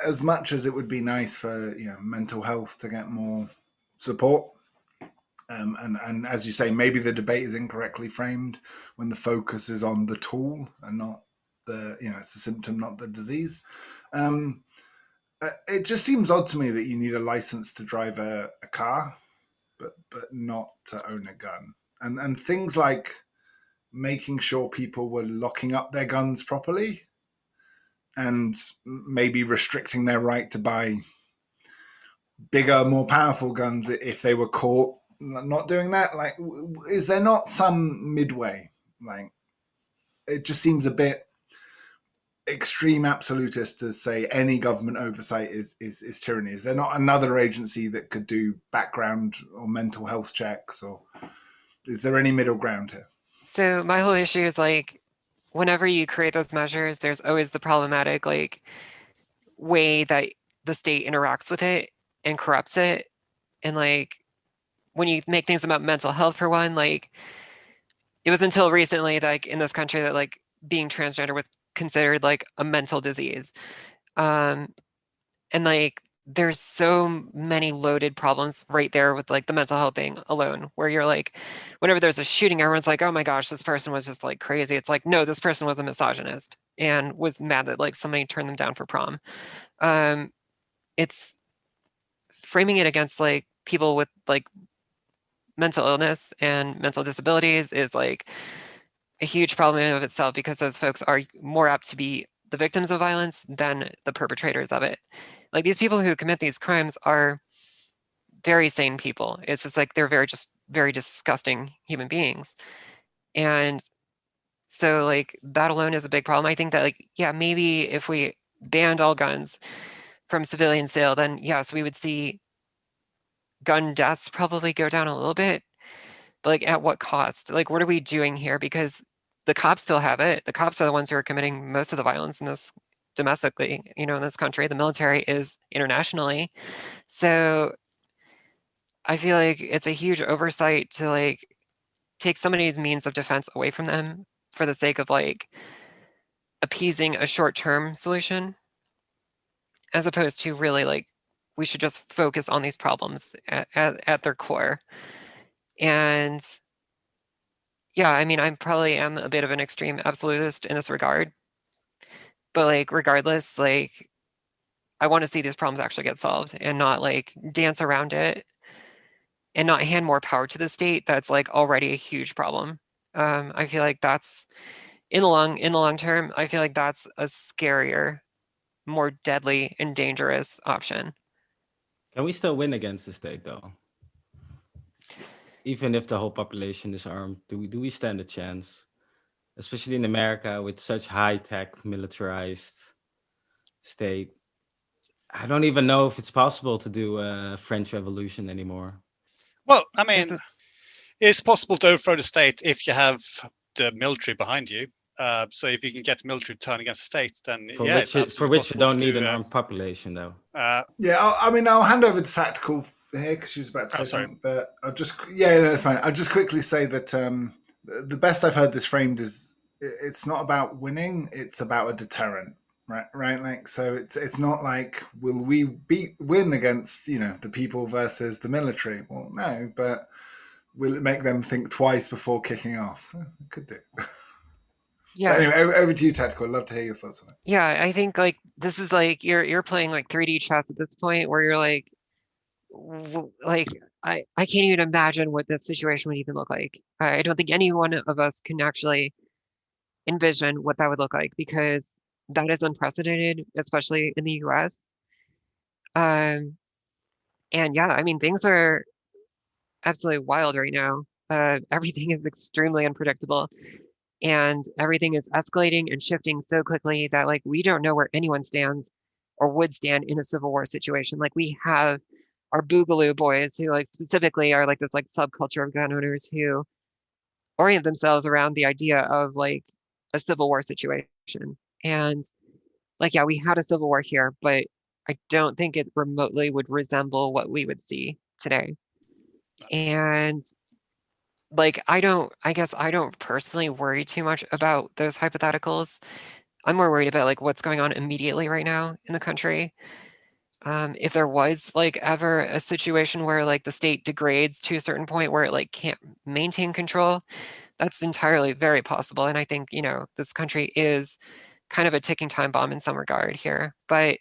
as much as it would be nice for mental health to get more support, and as you say, maybe the debate is incorrectly framed when the focus is on the tool and not it's the symptom, not the disease. It just seems odd to me that you need a license to drive a car, but not to own a gun. And things like making sure people were locking up their guns properly, and maybe restricting their right to buy bigger, more powerful guns if they were caught not doing that. Like, is there not some midway? Like, it just seems a bit extreme absolutist to say any government oversight is tyranny. Is there not another agency that could do background or mental health checks, or is there any middle ground here? So my whole issue is like, whenever you create those measures, there's always the problematic like way that the state interacts with it and corrupts it. And like when you make things about mental health, for one, like it was until recently, like in this country, that like being transgender was considered like a mental disease. And like there's so many loaded problems right there with like the mental health thing alone, where you're like, whenever there's a shooting, everyone's like, oh my gosh, this person was just like crazy. It's like, no, this person was a misogynist and was mad that like somebody turned them down for prom. It's framing it against like people with like mental illness and mental disabilities is like a huge problem in and of itself, because those folks are more apt to be the victims of violence than the perpetrators of it. Like these people who commit these crimes are very sane people. It's just like they're very disgusting human beings. And so like that alone is a big problem. I think that like, yeah, maybe if we banned all guns from civilian sale, then yes, we would see gun deaths probably go down a little bit. But like at what cost? Like what are we doing here? Because the cops still have it. The cops are the ones who are committing most of the violence in this domestically, in this country. The military is internationally. So I feel like it's a huge oversight to like take somebody's means of defense away from them for the sake of like appeasing a short-term solution, as opposed to really like we should just focus on these problems at their core. And yeah, I mean, I probably am a bit of an extreme absolutist in this regard, but like regardless, like I want to see these problems actually get solved and not like dance around it and not hand more power to the state that's like already a huge problem. I feel like that's in the long term, I feel like that's a scarier, more deadly and dangerous option. Can we still win against the state though? Even if the whole population is armed, do we stand a chance? Especially in America with such high tech militarized state. I don't even know if it's possible to do a French Revolution anymore. Well, I mean, This is it's possible to overthrow the state if you have the military behind you. So if you can get the military to turn against the state, then For yeah, which it's for absolutely which you possible don't to need do. an armed population though. Yeah, I'll hand over to Tactical here because she was about to say sorry. something. But no, that's fine. I'll just quickly say that the best I've heard this framed is it's not about winning; it's about a deterrent, right? Right, like so, it's not like will we win against the people versus the military? Well, no, but will it make them think twice before kicking off? It could do. But yeah. anyway, over to you, Tactical. I'd love to hear your thoughts on it. Yeah, I think like this is like you're playing like 3D chess at this point where you're like like I can't even imagine what this situation would even look like. I don't think any one of us can actually envision what that would look like because that is unprecedented, especially in the US. Um, and yeah, I mean things are absolutely wild right now. Everything is extremely unpredictable and everything is escalating and shifting so quickly that like we don't know where anyone stands or would stand in a civil war situation. Like we have our Boogaloo boys who like specifically are like this like subculture of gun owners who orient themselves around the idea of like a civil war situation. And like yeah, we had a civil war here, but I don't think it remotely would resemble what we would see today. And like I guess I don't personally worry too much about those hypotheticals. I'm more worried about like what's going on immediately right now in the country. If there was like ever a situation where like the state degrades to a certain point where it like can't maintain control, that's entirely very possible. And I think, this country is kind of a ticking time bomb in some regard here. But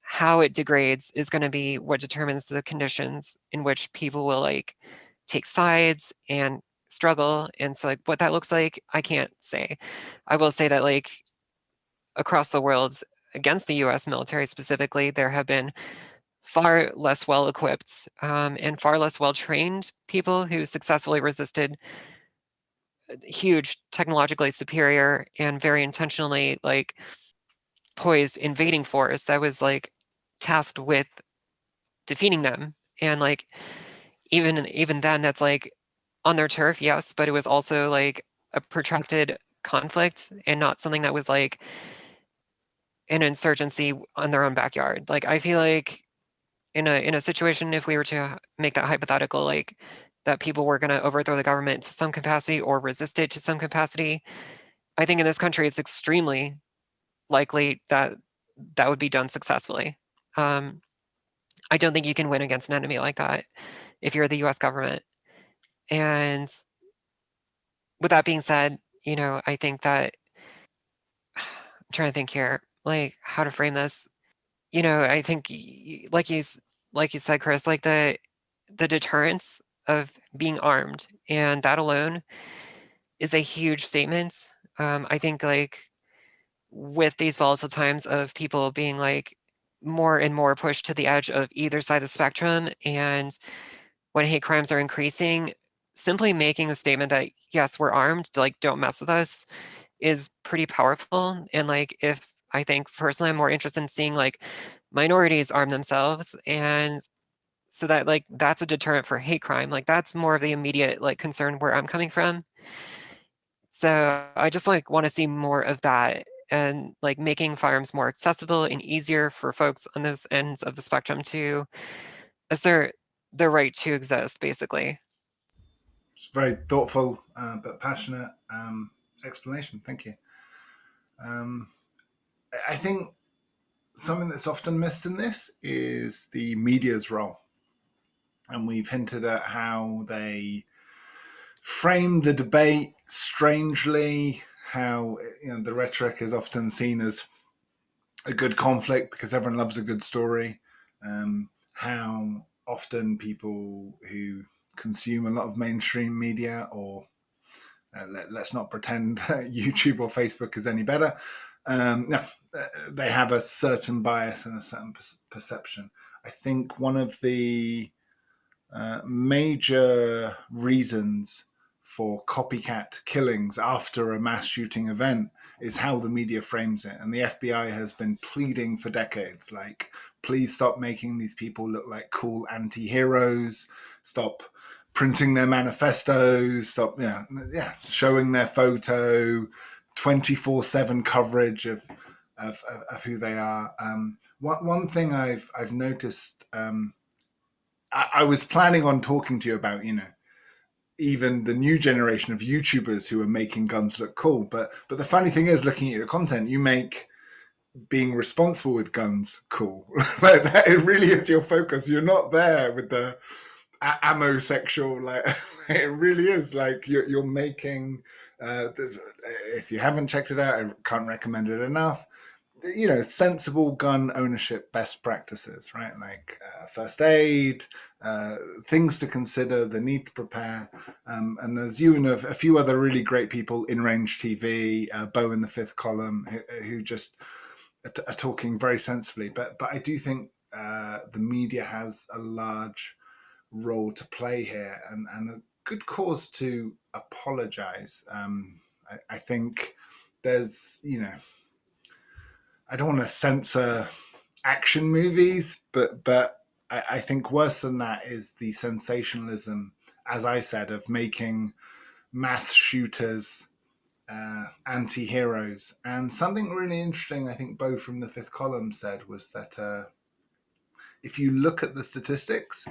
how it degrades is going to be what determines the conditions in which people will like take sides and struggle. And so like what that looks like, I can't say. I will say that like across the world against the US military specifically, there have been far less well equipped and far less well trained people who successfully resisted huge technologically superior and very intentionally like poised invading force that was like tasked with defeating them. And like even then that's like on their turf, yes, but it was also like a protracted conflict and not something that was like an insurgency on their own backyard. Like I feel like in a situation, if we were to make that hypothetical, like that people were going to overthrow the government to some capacity or resist it to some capacity, I think in this country it's extremely likely that that would be done successfully. I don't think you can win against an enemy like that if you're the US government. And with that being said, I think that I'm trying to think here, like how to frame this. I think like you said, Chris, like the deterrence of being armed and that alone is a huge statement. I think like with these volatile times of people being like more and more pushed to the edge of either side of the spectrum and when hate crimes are increasing, simply making the statement that yes, we're armed, like don't mess with us is pretty powerful. And like if I think personally I'm more interested in seeing like minorities arm themselves and so that like that's a deterrent for hate crime. Like that's more of the immediate like concern where I'm coming from. So I just like want to see more of that and like making firearms more accessible and easier for folks on those ends of the spectrum to assert the right to exist, basically. It's very thoughtful but passionate explanation. Thank you. I think something that's often missed in this is the media's role. And we've hinted at how they frame the debate strangely, how the rhetoric is often seen as a good conflict because everyone loves a good story. How often people who consume a lot of mainstream media, or let's not pretend YouTube or Facebook is any better, no, they have a certain bias and a certain perception. I think one of the major reasons for copycat killings after a mass shooting event is how the media frames it. And the FBI has been pleading for decades, like, please stop making these people look like cool anti-heroes, stop printing their manifestos, stop showing their photo, 24/7 coverage of who they are. One thing I've noticed, I was planning on talking to you about, even the new generation of YouTubers who are making guns look cool. But the funny thing is, looking at your content, you make being responsible with guns cool. Like, that, it really is your focus. You're not there with the ammo sexual, like it really is like you're making. If you haven't checked it out, I can't recommend it enough. Sensible gun ownership best practices, right? Like first aid, things to consider, the need to prepare. And there's you and a few other really great people in Range TV, Bo in the Fifth Column, who just are talking very sensibly. But I do think the media has a large role to play here, and a good cause to apologize. I think there's, I don't want to censor action movies, but I think worse than that is the sensationalism, as I said, of making mass shooters anti-heroes. And something really interesting, I think Bo from the Fifth Column said, was that if you look at the statistics,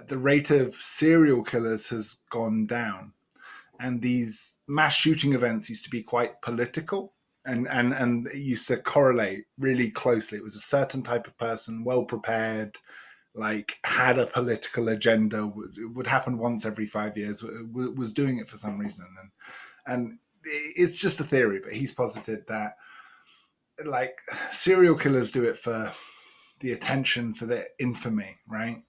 the rate of serial killers has gone down. And these mass shooting events used to be quite political, and it used to correlate really closely. It was a certain type of person, well prepared, like had a political agenda, would happen once every 5 years, was doing it for some reason. And it's just a theory, but he's posited that, like, serial killers do it for the attention, for the infamy, right?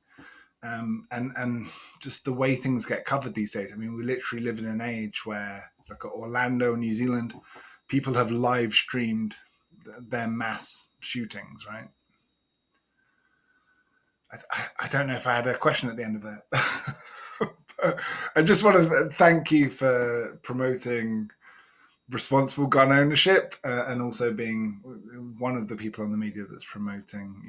And just the way things get covered these days. I mean, we literally live in an age where, look at Orlando, New Zealand, people have live streamed their mass shootings, right? I don't know if I had a question at the end of that. I just want to thank you for promoting responsible gun ownership, and also being one of the people on the media that's promoting,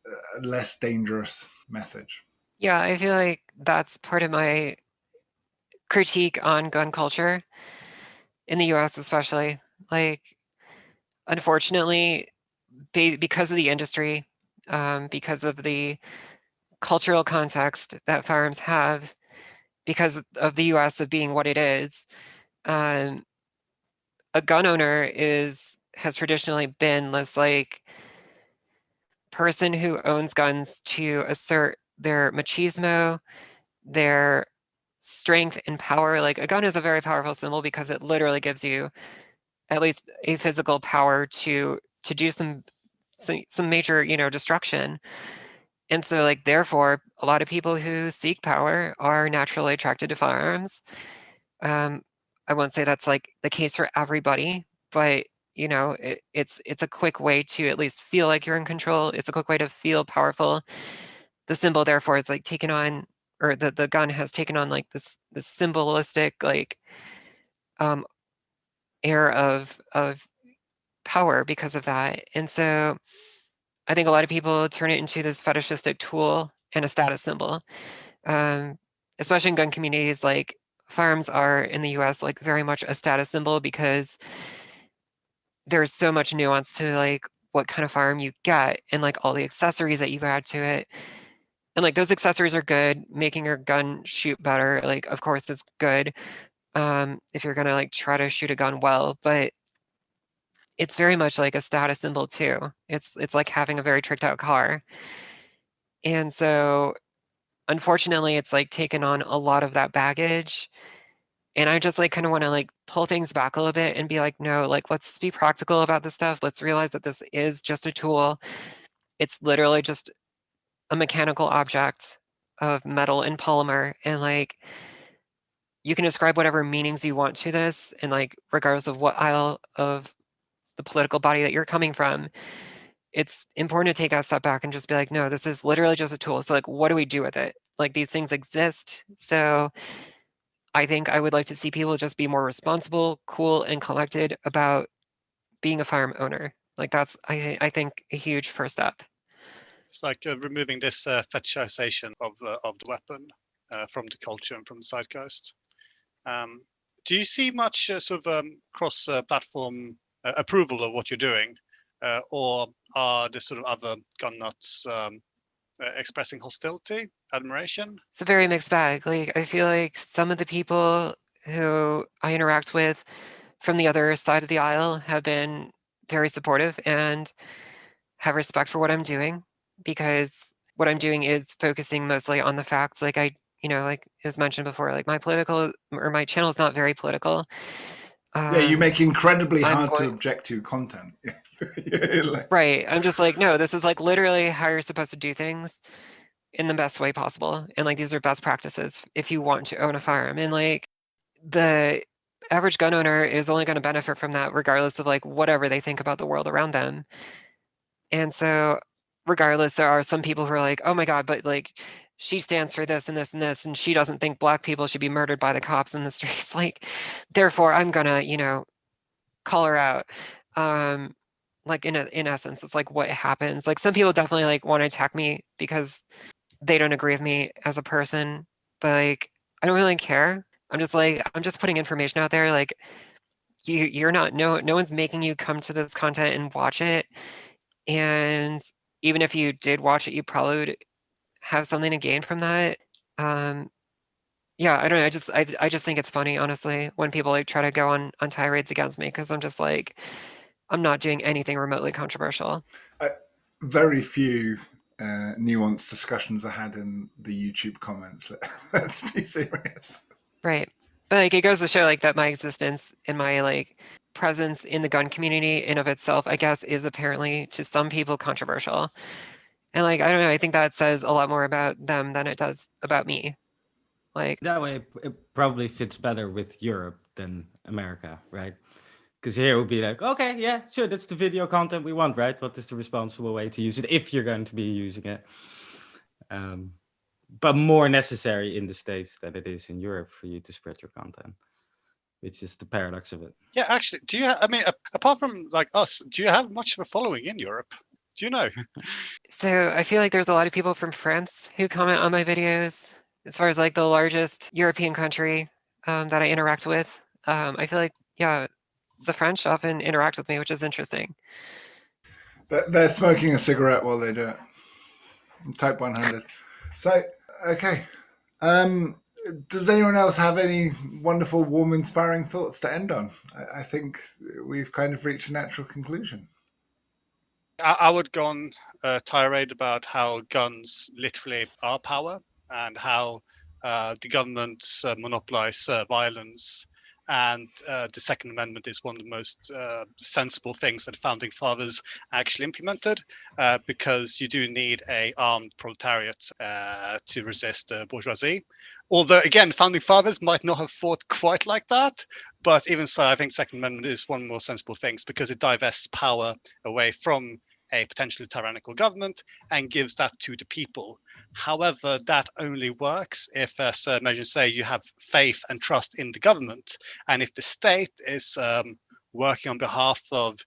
a less dangerous message. Yeah, I feel like that's part of my critique on gun culture in the US, especially. Like, unfortunately, because of the industry, because of the cultural context that firearms have, because of the US of being what it is, a gun owner has traditionally been this like person who owns guns to assert their machismo, their strength and power. Like, a gun is a very powerful symbol because it literally gives you at least a physical power to do some major, destruction. And so, like, therefore, a lot of people who seek power are naturally attracted to firearms. I won't say that's like the case for everybody, but it's a quick way to at least feel like you're in control. It's a quick way to feel powerful. The symbol, therefore, is like taken on, or the gun has taken on like this symbolistic like air of power because of that. And so I think a lot of people turn it into this fetishistic tool and a status symbol, especially in gun communities. Like, firearms are in the US like very much a status symbol because there's so much nuance to like what kind of firearm you get and like all the accessories that you add to it. And like those accessories are good. Making your gun shoot better, like of course is good. If you're gonna like try to shoot a gun well, but it's very much like a status symbol too. It's like having a very tricked out car. And so unfortunately it's like taken on a lot of that baggage. And I just like kind of want to like pull things back a little bit and be like, no, like let's just be practical about this stuff. Let's realize that this is just a tool. It's literally just a mechanical object of metal and polymer. And like you can ascribe whatever meanings you want to this, and like regardless of what aisle of the political body that you're coming from, it's important to take a step back and just be like, no, this is literally just a tool. So like, what do we do with it? Like these things exist. So I think I would like to see people just be more responsible, cool, and collected about being a firearm owner. Like that's, I think, a huge first step. It's like removing this fetishization of the weapon from the culture and from the zeitgeist. Do you see much sort of cross-platform approval of what you're doing, or are there sort of other gun nuts expressing hostility, admiration? It's a very mixed bag. Like I feel like some of the people who I interact with from the other side of the aisle have been very supportive and have respect for what I'm doing, because what I'm doing is focusing mostly on the facts. Like like as mentioned before, like my channel is not very political. Yeah, you make incredibly I'm hard to going- object to content. Right. I'm just like, no, this is like literally how you're supposed to do things in the best way possible. And like these are best practices if you want to own a firearm. And like the average gun owner is only going to benefit from that regardless of like whatever they think about the world around them. And so regardless, there are some people who are like, oh my God, but like she stands for this and this and this, and she doesn't think Black people should be murdered by the cops in the streets. Like, therefore, I'm gonna, call her out. Like in essence, it's like what happens. Like some people definitely like want to attack me because they don't agree with me as a person, but like I don't really care. I'm just putting information out there. Like you're not no one's making you come to this content and watch it. And even if you did watch it, you probably would have something to gain from that. Yeah, I don't know. I just think it's funny, honestly, when people like try to go on tirades against me, because I'm just like, I'm not doing anything remotely controversial. Very few nuanced discussions are had in the YouTube comments. Let's be serious. Right. But like it goes to show like that my existence and my like presence in the gun community in of itself, I guess, is apparently to some people controversial. And like I don't know, I think that says a lot more about them than it does about me. Like That way, it probably fits better with Europe than America, right? Because here it would be like, okay, yeah, sure, that's the video content we want, right? What is the responsible way to use it if you're going to be using it? But more necessary in the States than it is in Europe for you to spread your content, which is the paradox of it. Yeah, actually, do you? I mean, apart from like us, do you have much of a following in Europe? Do you know? so I feel like there's a lot of people from France who comment on my videos. As far as like the largest European country that I interact with, I feel like the French often interact with me, which is interesting. They're smoking a cigarette while they do it. Type 100. So, okay. Does anyone else have any wonderful, warm, inspiring thoughts to end on? I think we've kind of reached a natural conclusion. I would go on a tirade about how guns literally are power and how the governments monopolize violence. And the Second Amendment is one of the most sensible things that founding fathers actually implemented, because you do need a armed proletariat to resist bourgeoisie. Although, again, founding fathers might not have thought quite like that, but even so, I think Second Amendment is one of the more sensible things because it divests power away from a potentially tyrannical government and gives that to the people. However, that only works if, as measures say, you have faith and trust in the government. And if the state is working on behalf of,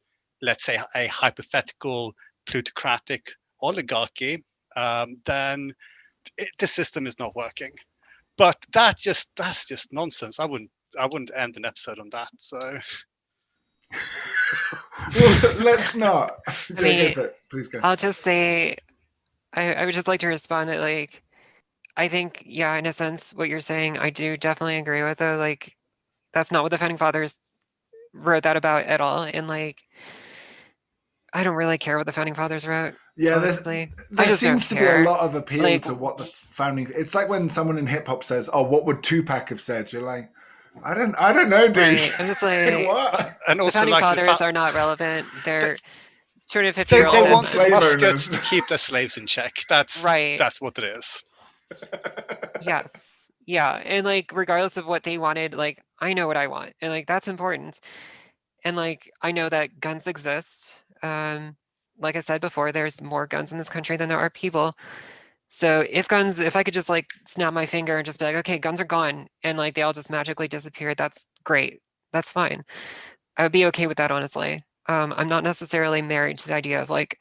let's say, a hypothetical plutocratic oligarchy, then the system is not working. But that's just nonsense. I wouldn't end an episode on that. So Well, let's not. I mean, Go for it. Please go. I'll just say I would just like to respond that, like, I think, yeah, in a sense, what you're saying, I do definitely agree with, though. Like, that's not what the founding fathers wrote that about at all. And like, I don't really care what the founding fathers wrote. Yeah, Honestly, I there just don't seems to be a care. lot of appeal Like, to what the founding. It's like when someone in hip hop says, "Oh, what would Tupac have said?" You're like, I don't know, dude. right. I'm just Like, like, what? And the also, founding like fathers are not relevant. They're 250 They year old they owned men. wanted slave muskets owners. to keep their slaves in check. That's Right. what it is. Yes. Yeah. And like, regardless of what they wanted, like, I know what I want. And like, that's important. And like, I know that guns exist. Like I said before, there's more guns in this country than there are people. So if I could just like snap my finger and just be like, okay, guns are gone, and like they all just magically disappear, that's great. That's fine. I would be okay with that, honestly. I'm not necessarily married to the idea of like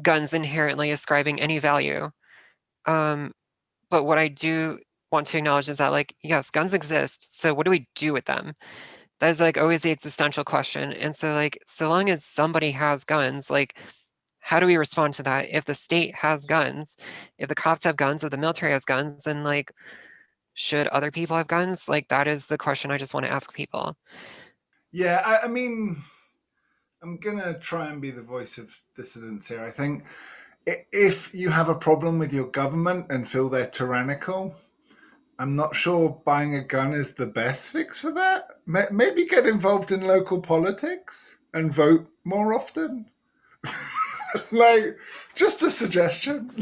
guns inherently ascribing any value. But what I do want to acknowledge is that, like, yes, guns exist. So what do we do with them? That is like always the existential question. And so like, so long as somebody has guns, like, how do we respond to that? If the state has guns, if the cops have guns, if the military has guns, then like, should other people have guns? Like, that is the question I just want to ask people. Yeah, I mean, I'm gonna try and be the voice of dissidents here. I think if you have a problem with your government and feel they're tyrannical, I'm not sure buying a gun is the best fix for that. Maybe get involved in local politics and vote more often. Like, just a suggestion.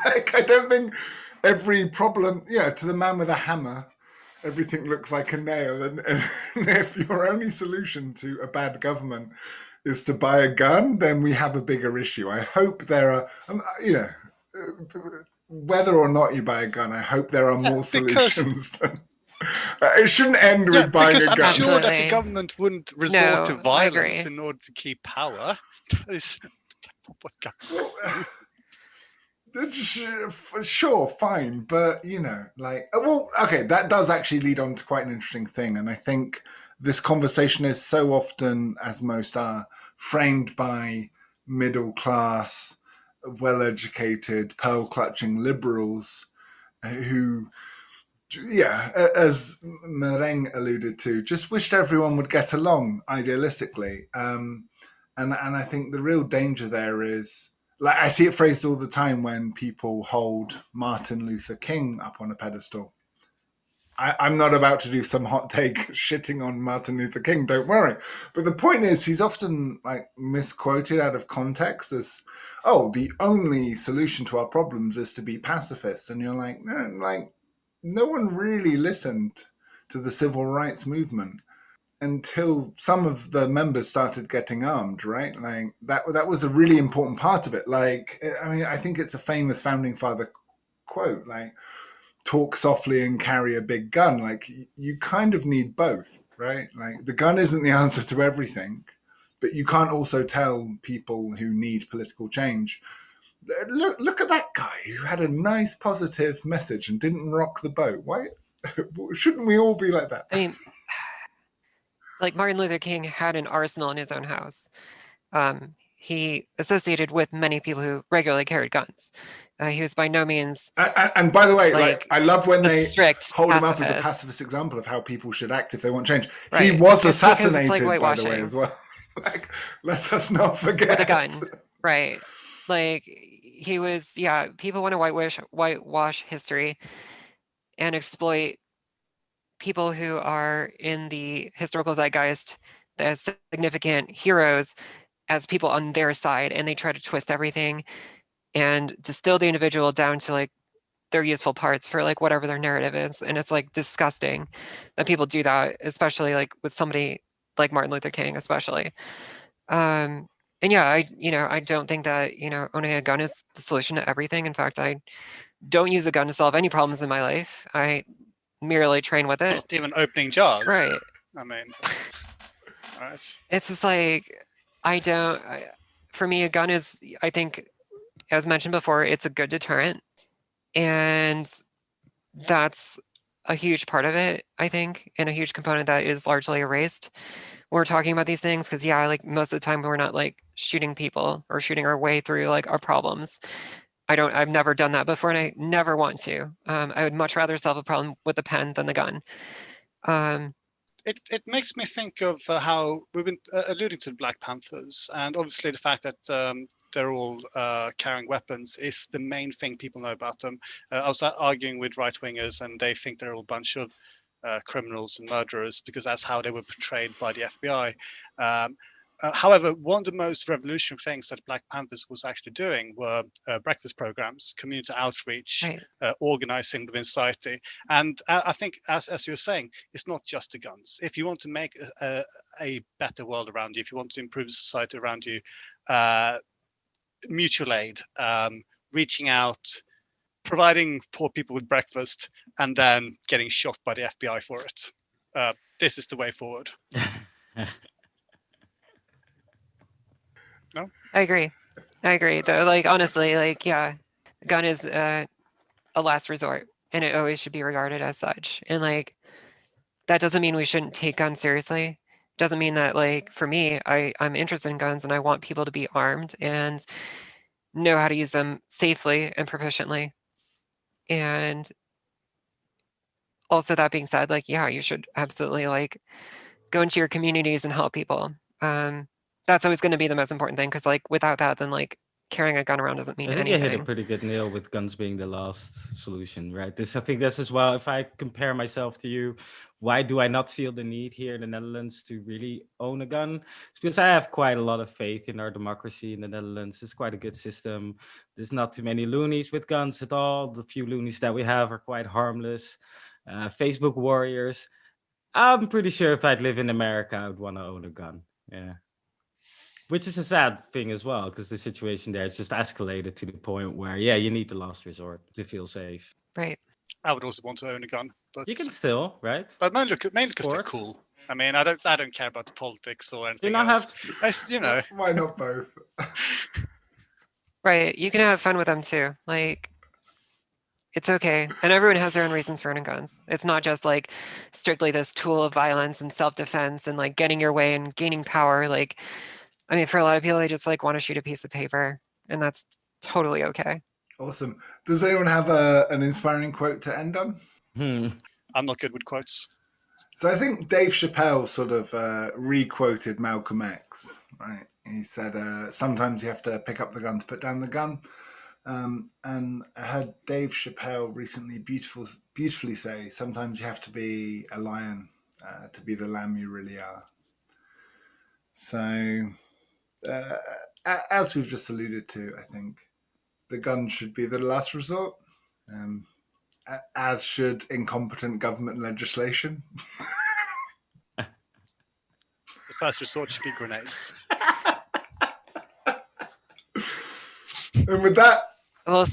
Like, I don't think every problem, to the man with a hammer, everything looks like a nail. And if your only solution to a bad government is to buy a gun, then we have a bigger issue. I hope there are, whether or not you buy a gun, I hope there are more Because solutions than. It shouldn't end with buying because a I'm gun. sure that the Absolutely. government wouldn't resort to No, I violence agree. in order to keep power. That is not what governments do. Sure, fine, but okay, that does actually lead on to quite an interesting thing, and I think this conversation is so often, as most are, framed by middle class, well-educated, pearl-clutching liberals who, as Mereng alluded to, just wished everyone would get along idealistically, and I think the real danger there is, like, I see it phrased all the time when people hold Martin Luther King up on a pedestal. I'm not about to do some hot take shitting on Martin Luther King, don't worry. But the point is, he's often like misquoted out of context as, "Oh, the only solution to our problems is to be pacifists," and you're like, no one really listened to the civil rights movement until some of the members started getting armed, right? Like that was a really important part of it. Like, I mean, I think it's a famous founding father quote, like, talk softly and carry a big gun. Like, you kind of need both, right? Like, the gun isn't the answer to everything, but you can't also tell people who need political change, look at that guy who had a nice positive message and didn't rock the boat. Why shouldn't we all be like that? I mean, like Martin Luther King had an arsenal in his own house. He associated with many people who regularly carried guns. He was by no means and by the way, like, like I love when a they strict hold him up as a pacifist. pacifist example of how people should act if they want change. He Right. was It's because it's like assassinated, by the way, whitewashing as well. Like, let us not forget. with a gun. Right. Like, he was, yeah, people want to whitewash history and exploit people who are in the historical zeitgeist as significant heroes as people on their side, and they try to twist everything and distill the individual down to like their useful parts for like whatever their narrative is. And it's like disgusting that people do that, especially like with somebody like Martin Luther King, especially. And yeah, I don't think that, owning a gun is the solution to everything. In fact, I don't use a gun to solve any problems in my life. I merely train with it. Not even opening jars. Right. I mean, all right. It's just like, for me, a gun is, I think, as mentioned before, it's a good deterrent. And that's a huge part of it, I think, and a huge component that is largely erased when we're talking about these things. Because, yeah, like most of the time we're not like shooting people or shooting our way through like our problems. I've never done that before, and I never want to. I would much rather solve a problem with the pen than the gun. It makes me think of how we've been alluding to the Black Panthers, and obviously the fact that they're all carrying weapons is the main thing people know about them. I was arguing with right-wingers, and they think they're all a bunch of criminals and murderers because that's how they were portrayed by the FBI. However, one of the most revolutionary things that Black Panthers was actually doing were breakfast programs, community outreach, Right. organizing within society. And I think, as you're saying, it's not just the guns. If you want to make a better world around you, if you want to improve society around you, mutual aid, reaching out, providing poor people with breakfast, and then getting shot by the FBI for it. This is the way forward. No? I agree. Though, like, honestly, like, yeah, the gun is a last resort, and it always should be regarded as such. And like, that doesn't mean we shouldn't take guns seriously. Doesn't mean that, like, for me, I'm interested in guns and I want people to be armed and know how to use them safely and proficiently. And also, that being said, like, yeah, you should absolutely like go into your communities and help people. That's always going to be the most important thing, because like without that, then like carrying a gun around doesn't mean I think you hit a anything. pretty good nail with guns being the last solution, right? I think this as well. If I compare myself to you, why do I not feel the need here in the Netherlands to really own a gun? It's because I have quite a lot of faith in our democracy in the Netherlands. It's quite a good system. There's not too many loonies with guns at all. The few loonies that we have are quite harmless. Facebook warriors. I'm pretty sure if I'd live in America, I would want to own a gun. Yeah. Which is a sad thing as well, because the situation there has just escalated to the point where, yeah, you need the last resort to feel safe. Right. I would also want to own a gun, but You can still, right? But mainly because they're Sport. cool. I mean, I don't care about the politics or Do anything not else. have. You know, Why not both? Right. You can have fun with them too. Like, it's okay. And everyone has their own reasons for owning guns. It's not just like strictly this tool of violence and self-defense and like getting your way and gaining power. Like, I mean, for a lot of people, they just like want to shoot a piece of paper, and that's totally okay. Awesome. Does anyone have an inspiring quote to end on? I'm not good with quotes. So I think Dave Chappelle sort of re-quoted Malcolm X, right? He said, sometimes you have to pick up the gun to put down the gun. And I heard Dave Chappelle recently beautifully say, sometimes you have to be a lion to be the lamb you really are. So, as we've just alluded to, I think the gun should be the last resort, as should incompetent government legislation. The first resort should be grenades. And with that, I will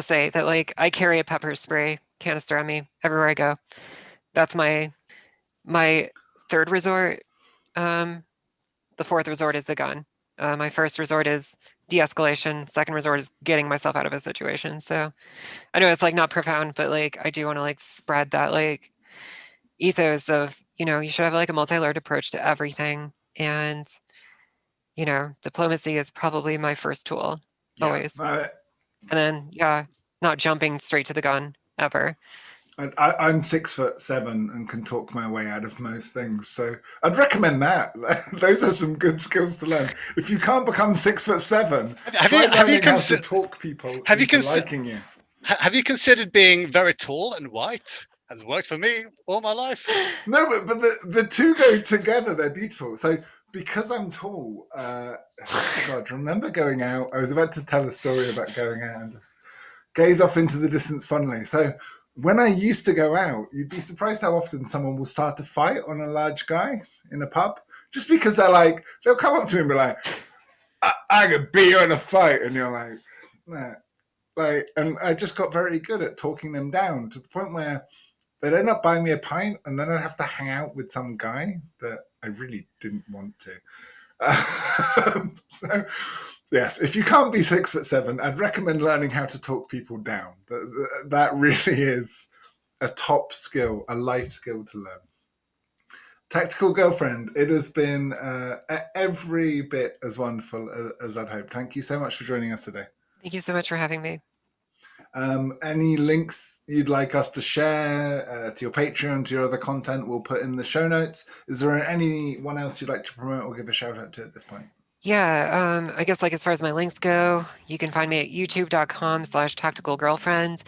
say that like I carry a pepper spray canister on me everywhere I go. That's my third resort. The fourth resort is the gun. My first resort is de-escalation. Second resort is getting myself out of a situation. So I know it's like not profound, but like I do want to like spread that like ethos of, you know, you should have like a multi-layered approach to everything. And, you know, diplomacy is probably my first tool, always. And then, yeah, not jumping straight to the gun ever. I'm 6'7" and can talk my way out of most things, so I'd recommend that. Those are some good skills to learn. If you can't become 6'7", try learning how to talk people into liking you. Have you considered being very tall and white? Has worked for me all my life. No, but the two go together. They're beautiful. So because I'm tall, God, remember going out? I was about to tell a story about going out and just gaze off into the distance fondly. So when I used to go out, you'd be surprised how often someone will start to fight on a large guy in a pub, just because they'll come up to me and be like, I could beat you in a fight. And you're like, nah. And I just got very good at talking them down to the point where they'd end up buying me a pint, and then I'd have to hang out with some guy that I really didn't want to. So, yes, if you can't be 6'7", I'd recommend learning how to talk people down. That really is a top skill, a life skill to learn. Tactical Girlfriend, it has been every bit as wonderful as I'd hoped. Thank you so much for joining us today. Thank you so much for having me. Any links you'd like us to share to your Patreon, to your other content, we'll put in the show notes. Is there anyone else you'd like to promote or give a shout out to at this point? Yeah, I guess like as far as my links go, you can find me at youtube.com/tacticalgirlfriend,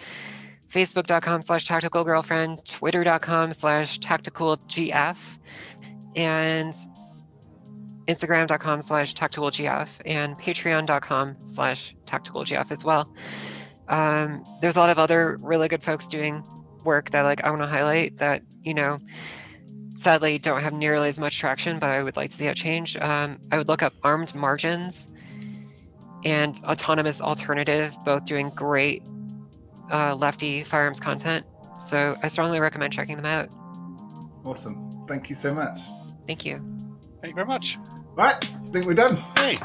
facebook.com/tacticalgirlfriend, twitter.com/tacticalgf, and instagram.com/tacticalgf, and patreon.com/tacticalgf as well. There's a lot of other really good folks doing work that I want to highlight that, sadly don't have nearly as much traction, but I would like to see that change. I would look up Armed Margins and Autonomous Alternative, both doing great lefty firearms content. So I strongly recommend checking them out. Awesome. Thank you so much. Thank you. Thank you very much. Right, I think we're done. Hey.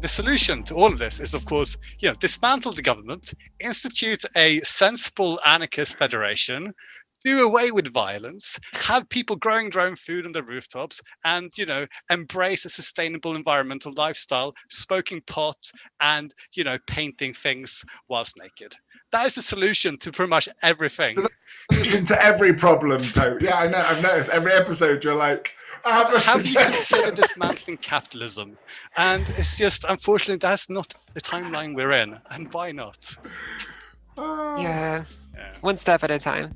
The solution to all of this is, of course, dismantle the government, institute a sensible anarchist federation, do away with violence, have people growing their own food on their rooftops, and embrace a sustainable environmental lifestyle, smoking pot, and painting things whilst naked. That is the solution to pretty much everything. Solution to every problem, Tope. Yeah, I know. I've noticed every episode you're like, I have a Have you considered suggestion. dismantling capitalism? And it's just, unfortunately, that's not the timeline we're in. And why not? Oh. Yeah, Yeah. one step at a time.